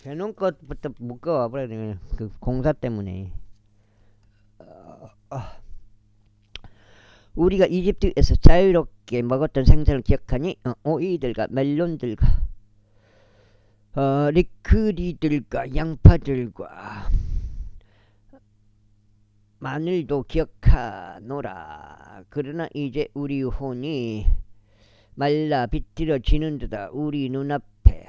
해놓은 것부터 묶어와버려야 되네. 그 공사 때문에. 우리가 이집트에서 자유롭게 먹었던 생선을 기억하니 오이들과 멜론들과 리크리들과 양파들과 마늘도 기억하노라. 그러나 이제 우리 혼이 말라 비틀어지는 듯다. 우리 눈앞에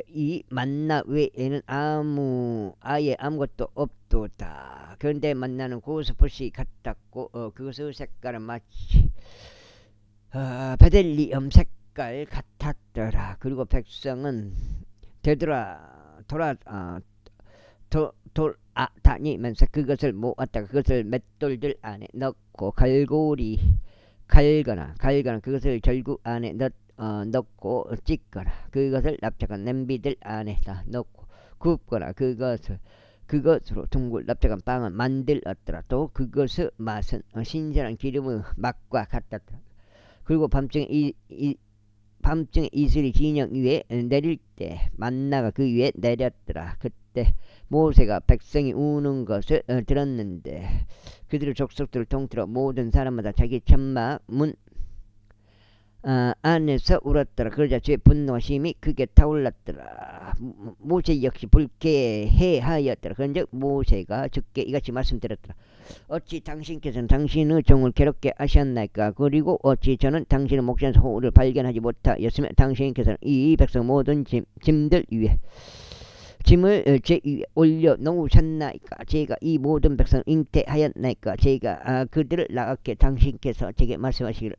이 만나 외에는 아예 아무것도 없도다. 그런데 만나는 고스포시 같았고 그것의 색깔은 마치 베델리엄 색깔 같았더라. 그리고 백성은 다니면서 그것을 모았다가 그것을 맷돌들 안에 넣고 갈거나 그것을 절구 안에 넣고 찢거나 그것을 납작한 냄비들 안에다 넣고 굽거나 그것으로 둥글 납작한 빵을 만들었더라. 또 그것의 맛은 신선한 기름의 맛과 같았더라. 그리고 밤중에 이슬이 진영 위에 내릴 때 만나가 그 위에 내렸더라. 그때 모세가 백성이 우는 것을 들었는데 그들의 족속들을 통틀어 모든 사람마다 자기 천막 문 안에서 울었더라. 그러자 주의 분노가 심히 크게 타올랐더라. 모세 역시 불쾌해하였더라. 그런즉 모세가 주께 이같이 말씀드렸더라. 어찌 당신께서는 당신의 종을 괴롭게 하셨나이까. 그리고 어찌 저는 당신의 목전에서 호를 발견하지 못하였으며 당신께서는 이 백성 모든 짐들 위에 짐을 제 위에 올려 놓으셨나이까. 제가 이 모든 백성을 잉태하였나이까. 제가 그들을 낳았기에 당신께서 제게 말씀하시기를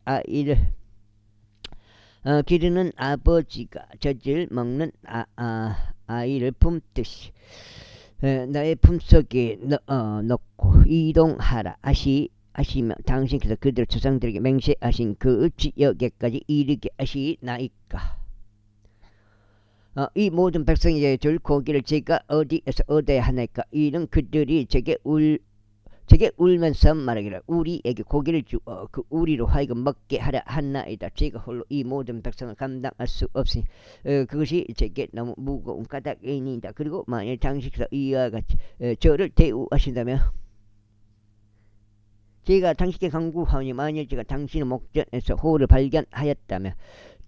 기르는 아버지가 젖을 먹는 아이를 품듯이 나의 품속에 넣고 이동하라 하시며 당신께서 그들 조상들에게 맹세하신 그 지역에까지 이르게 하시나이까. 이 모든 백성에게 줄 고기를 제가 어디에서 얻어야 하나이까. 이는 그들이 제게 제게 울면서 말하기를 우리에게 고기를 주어 그 우리로 하여금 먹게 하려 한나이다. 제가 홀로 이 모든 백성을 감당할 수 없으니 그것이 제게 너무 무거운 까닭이니이다. 그리고 만일 당신께서 이와 같이 저를 대우하신다면 제가 당신께 간구하오니 만일 제가 당신의 목전에서 호를 발견하였다면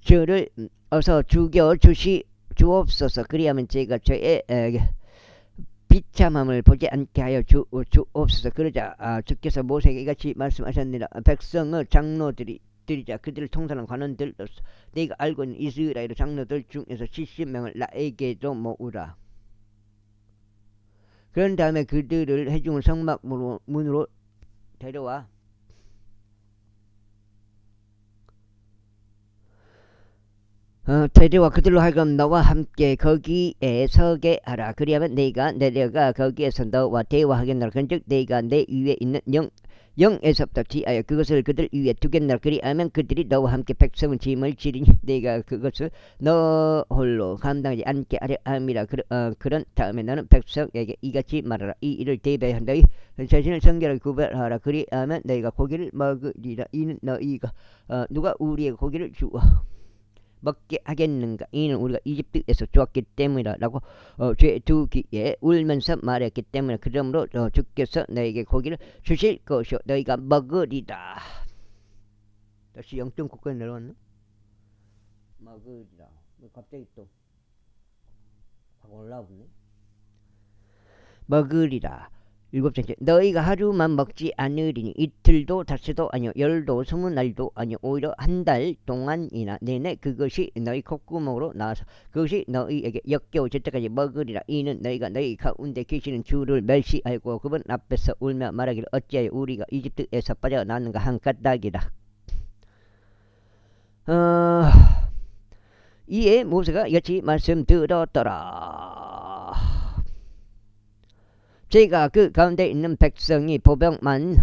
저를 어서 죽여 주옵소서. 그리하면 제가 저의 비참함을 보지 않게 하여 주옵소서. 그러자 주께서 모세에게 이같이 말씀하셨느니라. 백성의 장로들이자 그들을 통솔하는 관원들로서 내가 알고 있는 이스라엘 장로들 중에서 70명을 나에게도 모으라. 그런 다음에 그들을 회중을 성막 문으로 데려와 그들로 하여금 너와 함께 거기에 서게 하라. 그리하면 내가 내려가 거기에서 너와 대화하겠노라. 그런즉 내가 내 위에 있는 영에서부터 지하여 그것을 그들 위에 두겠노라. 그리하면 그들이 너와 함께 백성의 짐을 지리니 내가 그것을 너 홀로 감당하지 않게 하려 함이라. 그런 다음에 너는 백성에게 이같이 말하라. 이 일을 대비한 너희 자신을 성결하게 구별하라. 그리하면 너희가 고기를 먹으리라. 이는 너희가 누가 우리에게 고기를 주어 먹게 하겠는가. 이는 우리가 이집트에서 좋았기 때문이라 라고 죄두기에 울면서 말했기 때문에 그러므로 주께서 너에게 고기를 주실 것이요 너희가 먹으리라. 다시 0.9까지 내려왔나? 먹으리라. 갑자기 또 확 올라오네. 먹으리라. 7번째, 너희가 하루만 먹지 않으리니 이틀도 닷새도 아니요 열도 20날도 아니요 오히려 한 달 동안이나 내내 그것이 너희 콧구멍으로 나와서 그것이 너희에게 역겨워질 때까지 먹으리라. 이는 너희가 너희 가운데 계시는 주를 멸시하고 그분 앞에서 울며 말하기를 어찌하여 우리가 이집트에서 빠져나왔는가 한 까닭이라. 이에 모세가 이같이 말씀드렸더라. 제가 그 가운데 있는 백성이 보병만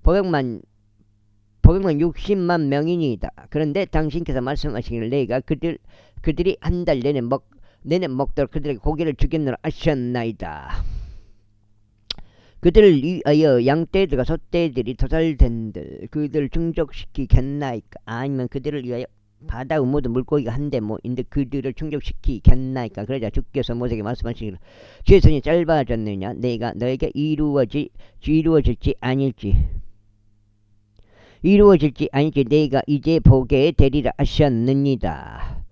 60만 명이니이다. 그런데 당신께서 말씀하시기를 내가 그들이 한 달 내내 먹도록 그들에게 고기를 주겠노라 하셨나이다. 그들을 위하여 양떼들과 소떼들이 도살된들 그들을 충족시키겠나이까. 아니면 그들을 위하여 바다 모든 물고기가 한데 뭐인데 그들을 충족시키겠나이까. 그러자 주께서 모세에게 말씀하시기를 주의 손이 짧아졌느냐. 내가 너에게 이루어질지 아닐지 내가 이제 보게 되리라 하셨느니라.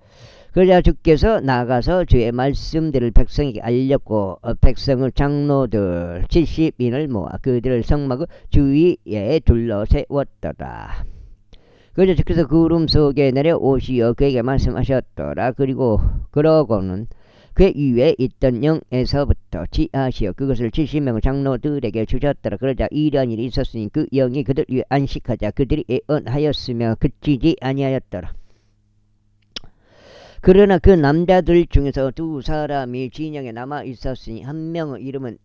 그러자 주께서 나가서 주의 말씀들을 백성에게 알렸고 백성의 장로들 70인을 모아 그들을 성막 주위에 둘러 세웠더라. 그러자 주께서 구름 속에 내려오시어 그에게 말씀하셨더라. 그러고는 그 위에 있던 영에서부터 지하시어 그것을 70명의 장로들에게 주셨더라. 그러자 이러한 일이 있었으니 그 영이 그들 위에 안식하자 그들이 애언하였으며 그치지 아니하였더라. 그러나 그 남자들 중에서 2사람이 진영에 남아 있었으니 한 명의 이름은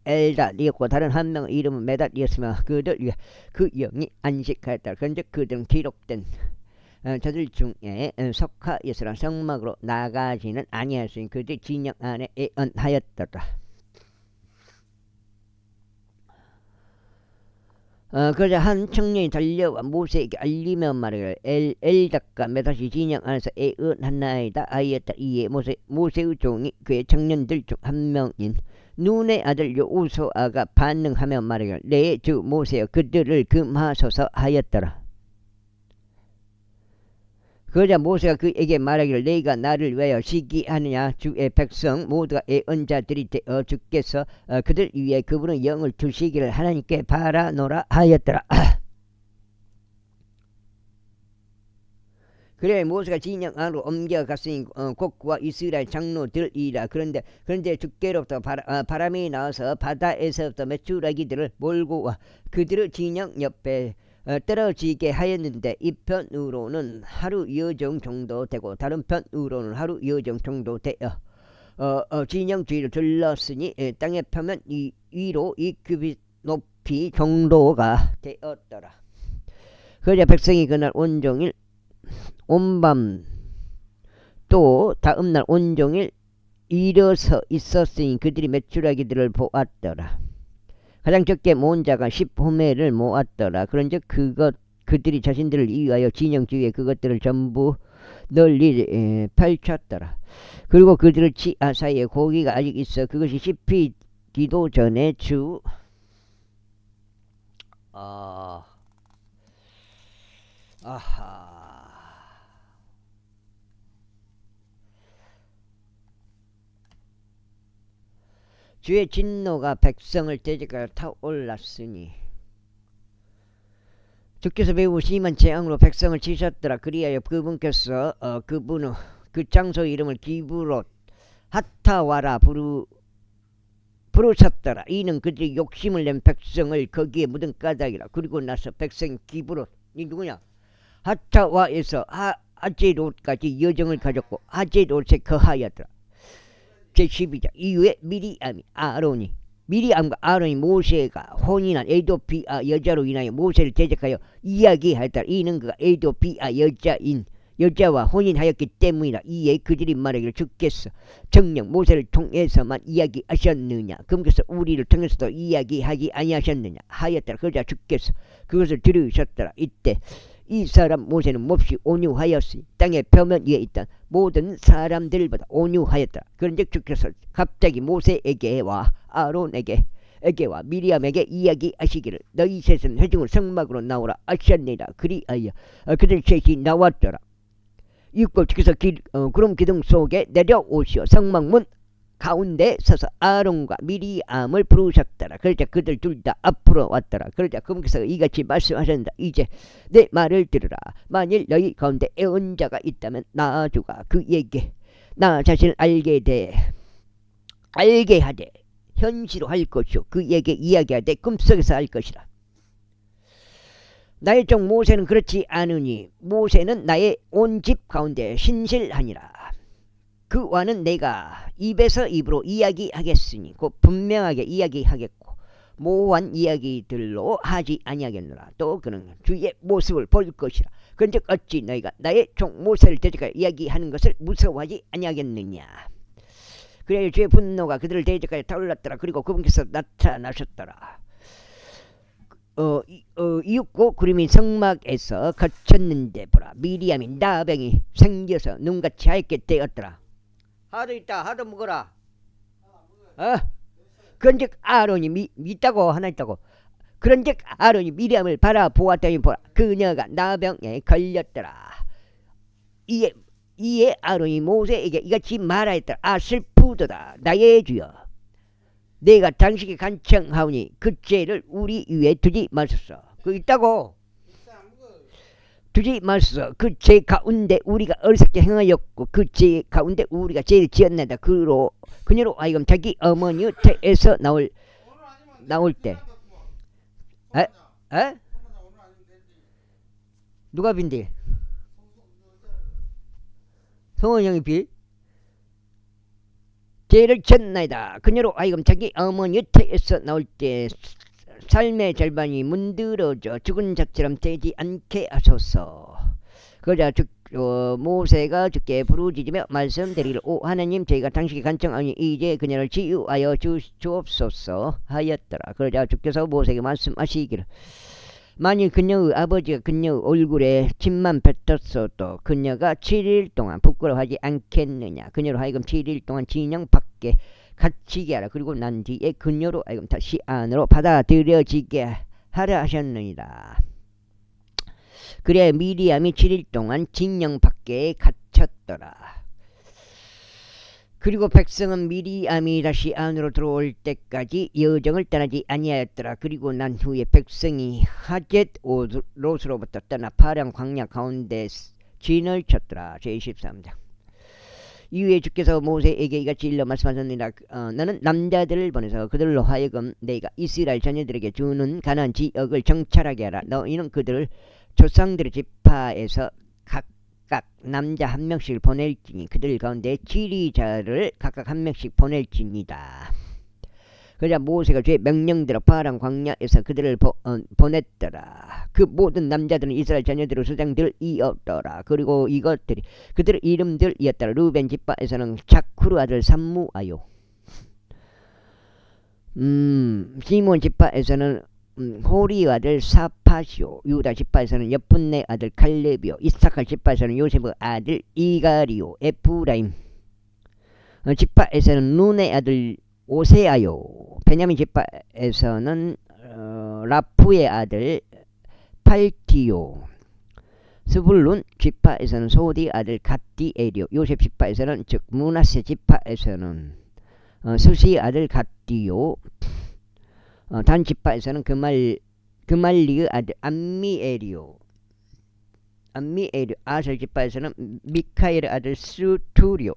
엘닷이었고 다른 한 명의 이름은 메닷이었으며 그들 위에 그 영이 안식하였다. 그런즉 그들은 기록된 저들 중에 속하였으나 성막으로 나가지는 아니하였으니 그들 진영 안에 애언하였더라. 그러자 한 청년이 달려와 모세에게 알리며 말하기를 엘닷과 메닷이 진영 안에서 애언하나이다 하였다. 이에 모세의 종이 그의 청년들 중 한 명인 눈의 아들 여호수아가 반응하며 말하기를 내 주 모세여 그들을 금하소서 하였더라. 그러자 모세가 그에게 말하기를 내가 나를 위하여 시기하느냐. 주의 백성 모두가 애언자들이 되어 주께서 그들 위에 그분의 영을 주시기를 하나님께 바라노라 하였더라. 그래 모세가 진영 안으로 옮겨갔으니 곧 그와 이스라엘 장로들이라. 그런데 주께로부터 바람이 나와서 바다에서부터 메추라기들을 몰고 와 그들을 진영 옆에 떨어지게 하였는데 이 편으로는 하루 여정 정도 되고 다른 편으로는 하루 여정 정도 되어 진영 주위를 둘렀으니 땅의 표면 위로 2규빗 높이 정도가 되었더라. 그러자 백성이 그날 온종일 온밤 또 다음날 온종일 일어서 있었으니 그들이 메추라기들을 보았더라. 가장 적게 모은 자가 10호매를 모았더라. 그런즉 그들이 자신들을 이유하여 진영 주위에 그것들을 전부 널리 펼쳤더라. 그리고 그들을 치아 사이에 고기가 아직 있어 그것이 씹히기도 전에 주의 진노가 백성을 대적하여 타올랐으니 주께서 매우 심한 재앙으로 백성을 치셨더라. 그리하여 그분께서 그 장소 이름을 기브롯 하타와라 부르셨더라. 이는 그들이 욕심을 낸 백성을 거기에 묻은 까닭이라. 그리고 나서 백성 기브롯 이 누구냐? 하타와에서 아제롯까지 여정을 가졌고 아제롯에 거하였더라. 제12장 이후에 미리암과 아론이 모세가 혼인한 에도피아 여자로 인하여 모세를 대적하여 이야기하였더라. 이는 그가 에도피아 여자와 혼인하였기 때문이라. 이에 그들이 말하기를 주께서 정녕 모세를 통해서만 이야기하셨느냐 그분께서 우리를 통해서도 이야기하지 아니하셨느냐 하였더라. 그러자 주께서 그것을 들으셨더라. 이때 이 사람 모세는 몹시 온유하였으니 땅의 표면 위에 있던 모든 사람들보다 온유하였더라. 그런즉 주께서 갑자기 모세에게와 아론에게와 미리암에게 이야기하시기를 너희 셋은 회중을 성막으로 나오라 하셨느니라. 그리하여 그들 셋이 나왔더라. 이윽고 주께서 구름 기둥 속에 내려오시어 성막문 가운데 서서 아론과 미리암을 부르셨더라. 그러자 그들 둘 다 앞으로 왔더라. 그러자 그분께서 이같이 말씀하셨다. 이제 내 말을 들으라. 만일 너희 가운데 애언 자가 있다면 나주가 그에게 나 자신을 알게 하되 현시로 할 것이요 그에게 이야기하되 꿈속에서 할 것이라. 나의 종 모세는 그렇지 않으니 모세는 나의 온 집 가운데 신실하니라. 그와는 내가 입에서 입으로 이야기하겠으니 곧 분명하게 이야기하겠고 모호한 이야기들로 하지 아니하겠노라. 또 그는 주의 모습을 볼 것이라. 그런즉 어찌 너희가 나의 종 모세를 대적하여 이야기하는 것을 무서워하지 아니하겠느냐. 그래야 주의 분노가 그들을 대적하여 타올랐더라. 그리고 그분께서 나타나셨더라. 이윽고 구름이 성막에서 거쳤는데 보라 미리암이 나병이 생겨서 눈같이 하얗게 되었더라. 하도 있다 하도 먹어라. 그런즉 아론이 있다고 하나 있다고. 그런즉 아론이 미리암을 바라보았더니 보라 그녀가 나병에 걸렸더라. 이에 아론이 모세에게 이같이 말하였더라. 슬프도다 나의 주여 내가 당신에게 간청하오니 그 죄를 우리 위에 두지 마소서. 그 있다고 두지 마소서. 그 죄 가운데 우리가 어리석게 행하였고 그 죄 가운데 우리가 죄를 지었나이다. 그녀로 하여금 자기 어머니 태에서 나올 때 누가 빈디? 성원 형이 비? 죄를 지었나이다. 그녀로 하여금 자기 어머니 태에서 나올 때 삶의 절반이 문드러져 죽은 자처럼 되지 않게 하소서. 그러자 모세가 주께 부르짖으며 말씀드리기를 오 하나님 저희가 당신께 간청하니 이제 그녀를 치유하여 주옵소서 하였더라. 그러자 주께서 모세에게 말씀하시기를 만일 그녀의 아버지가 그녀의 얼굴에 침만 뱉었어도 그녀가 7일 동안 부끄러워하지 않겠느냐. 그녀로 하여금 7일 동안 진영 밖에 갇히게 하라. 그리고 난 뒤에 그녀로 하여금 다시 안으로 받아들여지게 하라 하셨느니라. 그래야 미리암이 7일 동안 진영 밖에 갇혔더라. 그리고 백성은 미리암이 다시 안으로 들어올 때까지 여정을 떠나지 아니하였더라. 그리고 난 후에 백성이 하젯옷으로부터 떠나 파란 광야 가운데 진을 쳤더라. 제23장 이후에 주께서 모세에게 이같이 일러 말씀하셨느니라. 너는 남자들을 보내서 그들로 하여금 내가 이스라엘 자녀들에게 주는 가나안 지역을 정찰하게 하라. 너희는 그들을 조상들의 지파에서 각각 남자 한 명씩 보낼지니 그들 가운데 지리자를 각각 한 명씩 보낼지니다. 그러자 모세가 주의 명령대로 파란 광야에서 그들을 보냈더라. 그 모든 남자들은 이스라엘 자녀들의 수장들이었더라. 그리고 이것들이 그들의 이름들이었더라. 루벤 지파에서는 자쿠르 아들 삼무아요, 시몬 지파에서는 호리 아들 사파시오, 유다 지파에서는 여푼네 아들 칼렙이요, 이사칼 지파에서는 요셉의 아들 이가리오, 에프라임 지파에서는 눈의 아들 오세아요, 베냐민 지파에서는 라프의 아들 팔티요, 스불룬 지파에서는 소디 아들 갓디엘이요, 요셉 지파에서는 즉 므낫세 지파에서는 수시 아들 갓디요, 단 지파에서는 그말리의 아들 암미엘이요, 아셀 지파에서는 미카엘의 아들 수투리요,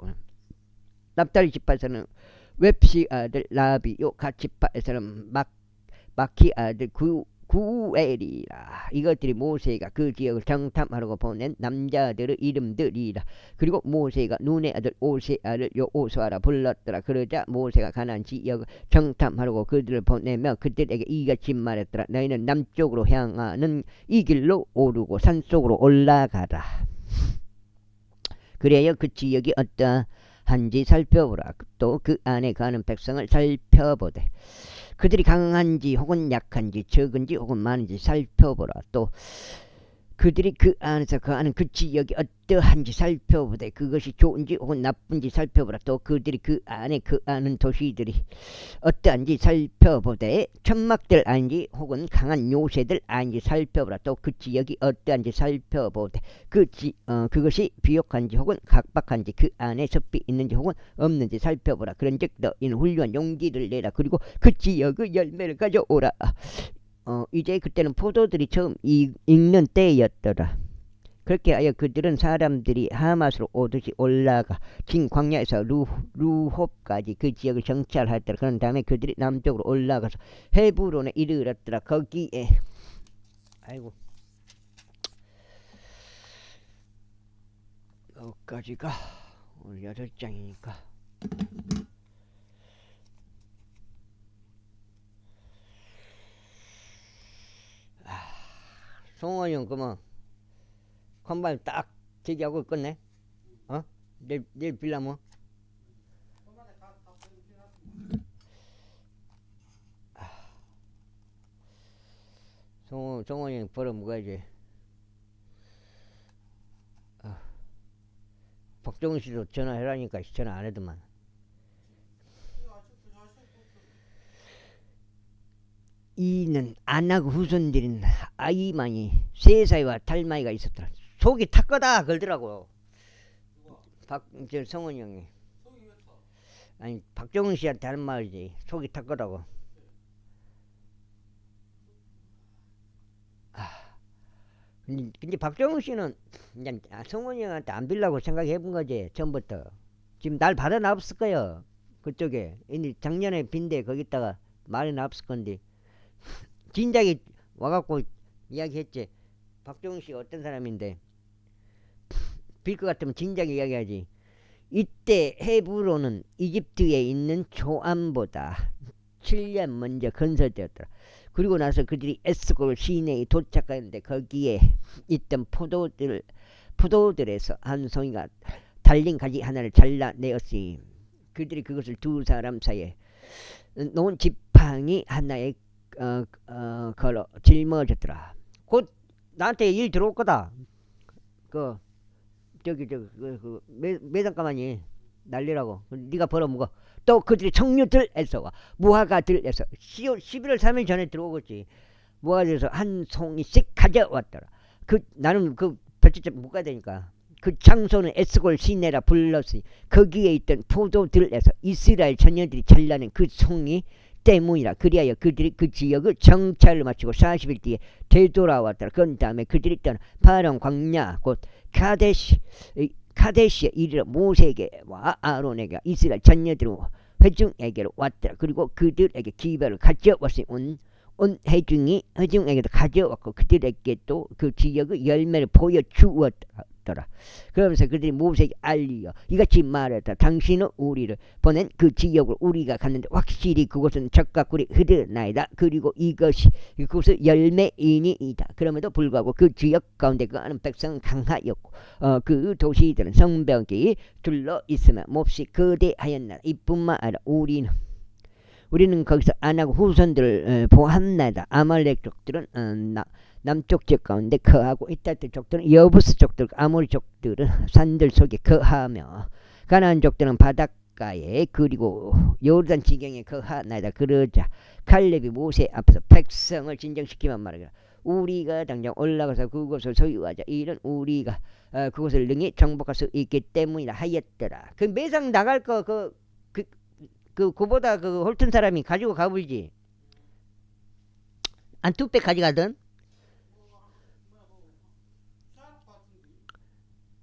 납달리 지파에서는 웹시 아들 라비요, 갓 지파에서는 마키 아들 구엘이라. 이것들이 모세가 그 지역을 정탐하려고 보낸 남자들의 이름들이라. 그리고 모세가 눈의 아들 오세아를 여호수아라 불렀더라. 그러자 모세가 가나안 지역을 정탐하려고 그들을 보내며 그들에게 이같이 말했더라. 너희는 남쪽으로 향하는 이 길로 오르고 산속으로 올라가라. 그래야 그 지역이 어떠한지 살펴보라. 또 그 안에 가는 백성을 살펴보되 그들이 강한지 혹은 약한지 적은지 혹은 많은지 살펴보라. 또 그들이 그 안에서 거하는 그 지역이 어떠한지 살펴보되 그것이 좋은지 혹은 나쁜지 살펴보라. 또 그들이 그 안에 거하는 도시들이 어떠한지 살펴보되 천막들 아닌지 혹은 강한 요새들 아닌지 살펴보라. 또 그 지역이 어떠한지 살펴보되 그것이 비옥한지 혹은 각박한지 그 안에 섭이 있는지 혹은 없는지 살펴보라. 그런즉 너희는 훌륭한 용기를 내라. 그리고 그 지역의 열매를 가져오라. 이제 그때는 포도들이 처음 익는 때였더라. 그렇게 하여 그들은 사람들이 하맛으로 오듯이 올라가 진 광야에서 루홉까지 그 지역을 정찰하였더라. 그런 다음에 그들이 남쪽으로 올라가서 헤브론에 이르렀더라. 거기에 여기까지가 오늘 8장이니까 송원이 형 그만 컨바인 딱 제기하고 끝내. 내일 빌라면 송원이 형 벌어 먹어야지. 박정훈 씨도 전화해라니까 전화 안 해도만. 이는 안하고 후손들인 아이만이 3살과 달마이가 있었더라. 속이 탔 거다 그러더라고요. 성원이 형이. 아니 박정훈 씨한테 하는 말이지. 속이 탔 거라고. 근데 박정훈 씨는 그냥 성원이 형한테 안 빌라고 생각해 본 거지 처음부터. 지금 날 받아놨을 거예요 그쪽에. 이제 작년에 빈데 거기다가 말이 나왔을 건데 진작에 와갖고 이야기했지. 박정훈 씨가 어떤 사람인데 빌 것 같으면 진작에 이야기하지. 이때 헤브론은 이집트에 있는 조안보다 7년 먼저 건설되었더라. 그리고 나서 그들이 에스골 시내에 도착하는데 거기에 있던 포도들에서 한 송이가 달린 가지 하나를 잘라내었으니 그들이 그것을 두 사람 사이에 놓은 지팡이 하나에 걸어 짊어졌더라. 곧 나한테 일 들어올 거다. 매장가만히 날리라고. 네가 벌어먹어. 또 그들이 청류들에서와 무화과들에서 11월 3일 전에 들어오겠지. 무화과들에서 한 송이씩 가져왔더라. 나는 그 별짓 못 가야 되니까. 그 장소는 에스골 시내라 불렀으니 거기에 있던 포도들에서 이스라엘 자녀들이 잘라낸 그 송이 때문이라. 그리하여 그들이 그 지역을 정찰을 마치고 40일 뒤에 되돌아왔더라. 그런 다음에 그들이 떠나 파란 광야 곧 카데시에 이르러 모세에게와 아론에게 이스라엘 자녀들은 회중에게로 왔더라. 그리고 그들에게 기별을 가져왔으니 온 회중에게도 가져왔고 그들에게 또 그 지역의 열매를 보여주었더라. 그러면서 그들이 모세에게 알리어 이같이 말했다. 당신은 우리를 보낸 그 지역으로 우리가 갔는데 확실히 그곳은 적과 꿀이 흐르나이다. 그리고 그곳은 열매인이다. 그럼에도 불구하고 그 지역 가운데 거하는 백성은 강하였고 그 도시들은 성벽이 둘러 있으며 몹시 거대하였나. 이뿐만 아니라 우리는 우리는 거기서 안하고 후손들을 보았나이다. 아말렉 족들은 남쪽 지역 가운데 거하고 이따들 족들은 여부스 족들 아모리 족들은 산들 속에 거하며 가나안 족들은 바닷가에 그리고 요르단 지경에 거하나이다. 그러자 칼렙이 모세 앞에서 백성을 진정시키만 말하기를 우리가 당장 올라가서 그곳을 소유하자. 이는 우리가 그곳을 능히 정복할 수 있기 때문이라 하였더라. 그 매상 나갈 거 그보다 그 홀튼 사람이 가지고 가불지. 한 2배 가져가든.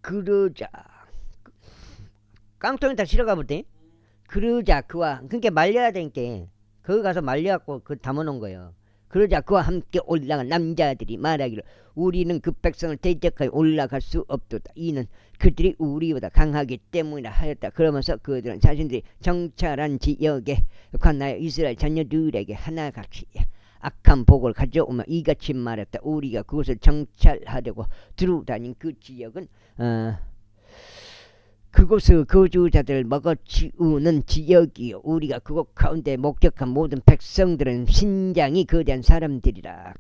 그러자 깡통에다 실어가보대. 그러자 그와 그러니까 말려야 되니까 거기 가서 말려갖고 그 담아놓은 거예요. 그러자 그와 함께 올라간 남자들이 말하기를 우리는 그 백성을 대적하여 올라갈 수 없도다. 이는 그들이 우리보다 강하기 때문이라 하였다. 그러면서 그들은 자신들이 정찰한 지역에 관하여 이스라엘 자녀들에게 하나같이 악한 복을 가져오며 이같이 말했다. 우리가 그것을 정찰하려고 두루다닌 그 지역은 그곳의 거주자들을 먹어치우는 지역이요 우리가 그곳 가운데 목격한 모든 백성들은 신장이 거대한 사람들이라.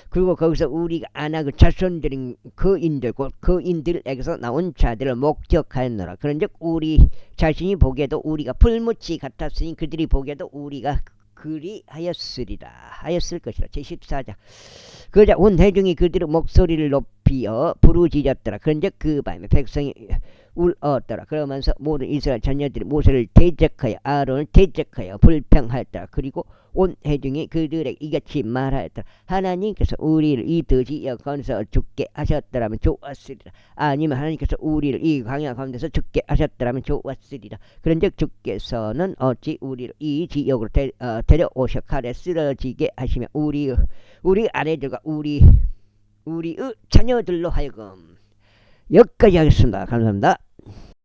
그리고 거기서 우리가 아낙의 자손들인 거인들 곧 거인들에게서 나온 자들을 목격하였노라. 그런즉 우리 자신이 보기에도 우리가 풀무치 같았으니 그들이 보기에도 우리가 그리하였을 것이라. 제14장 그러자 온 회중이 그들의 목소리를 높이어 부르짖었더라. 그런즉 그 밤에 백성이 울었더라. 그러면서 모든 이스라엘 자녀들이 모세를 대적하여 아론을 대적하여 불평하였더라. 그리고 온 회중이 그들에게 이같이 말하였더라. 하나님께서 우리를 이 더지여 건서 죽게 하셨더라면 좋았으리라. 아니면 하나님께서 우리를 이 광야 가운데서 죽게 하셨더라면 좋았으리라. 그런즉 주께서는 어찌 우리를 이 지역으로 데려오셔 칼에 쓰러지게 하시며 우리 아내들과 우리의 자녀들로 하여금. 여기까지 하겠습니다. 감사합니다.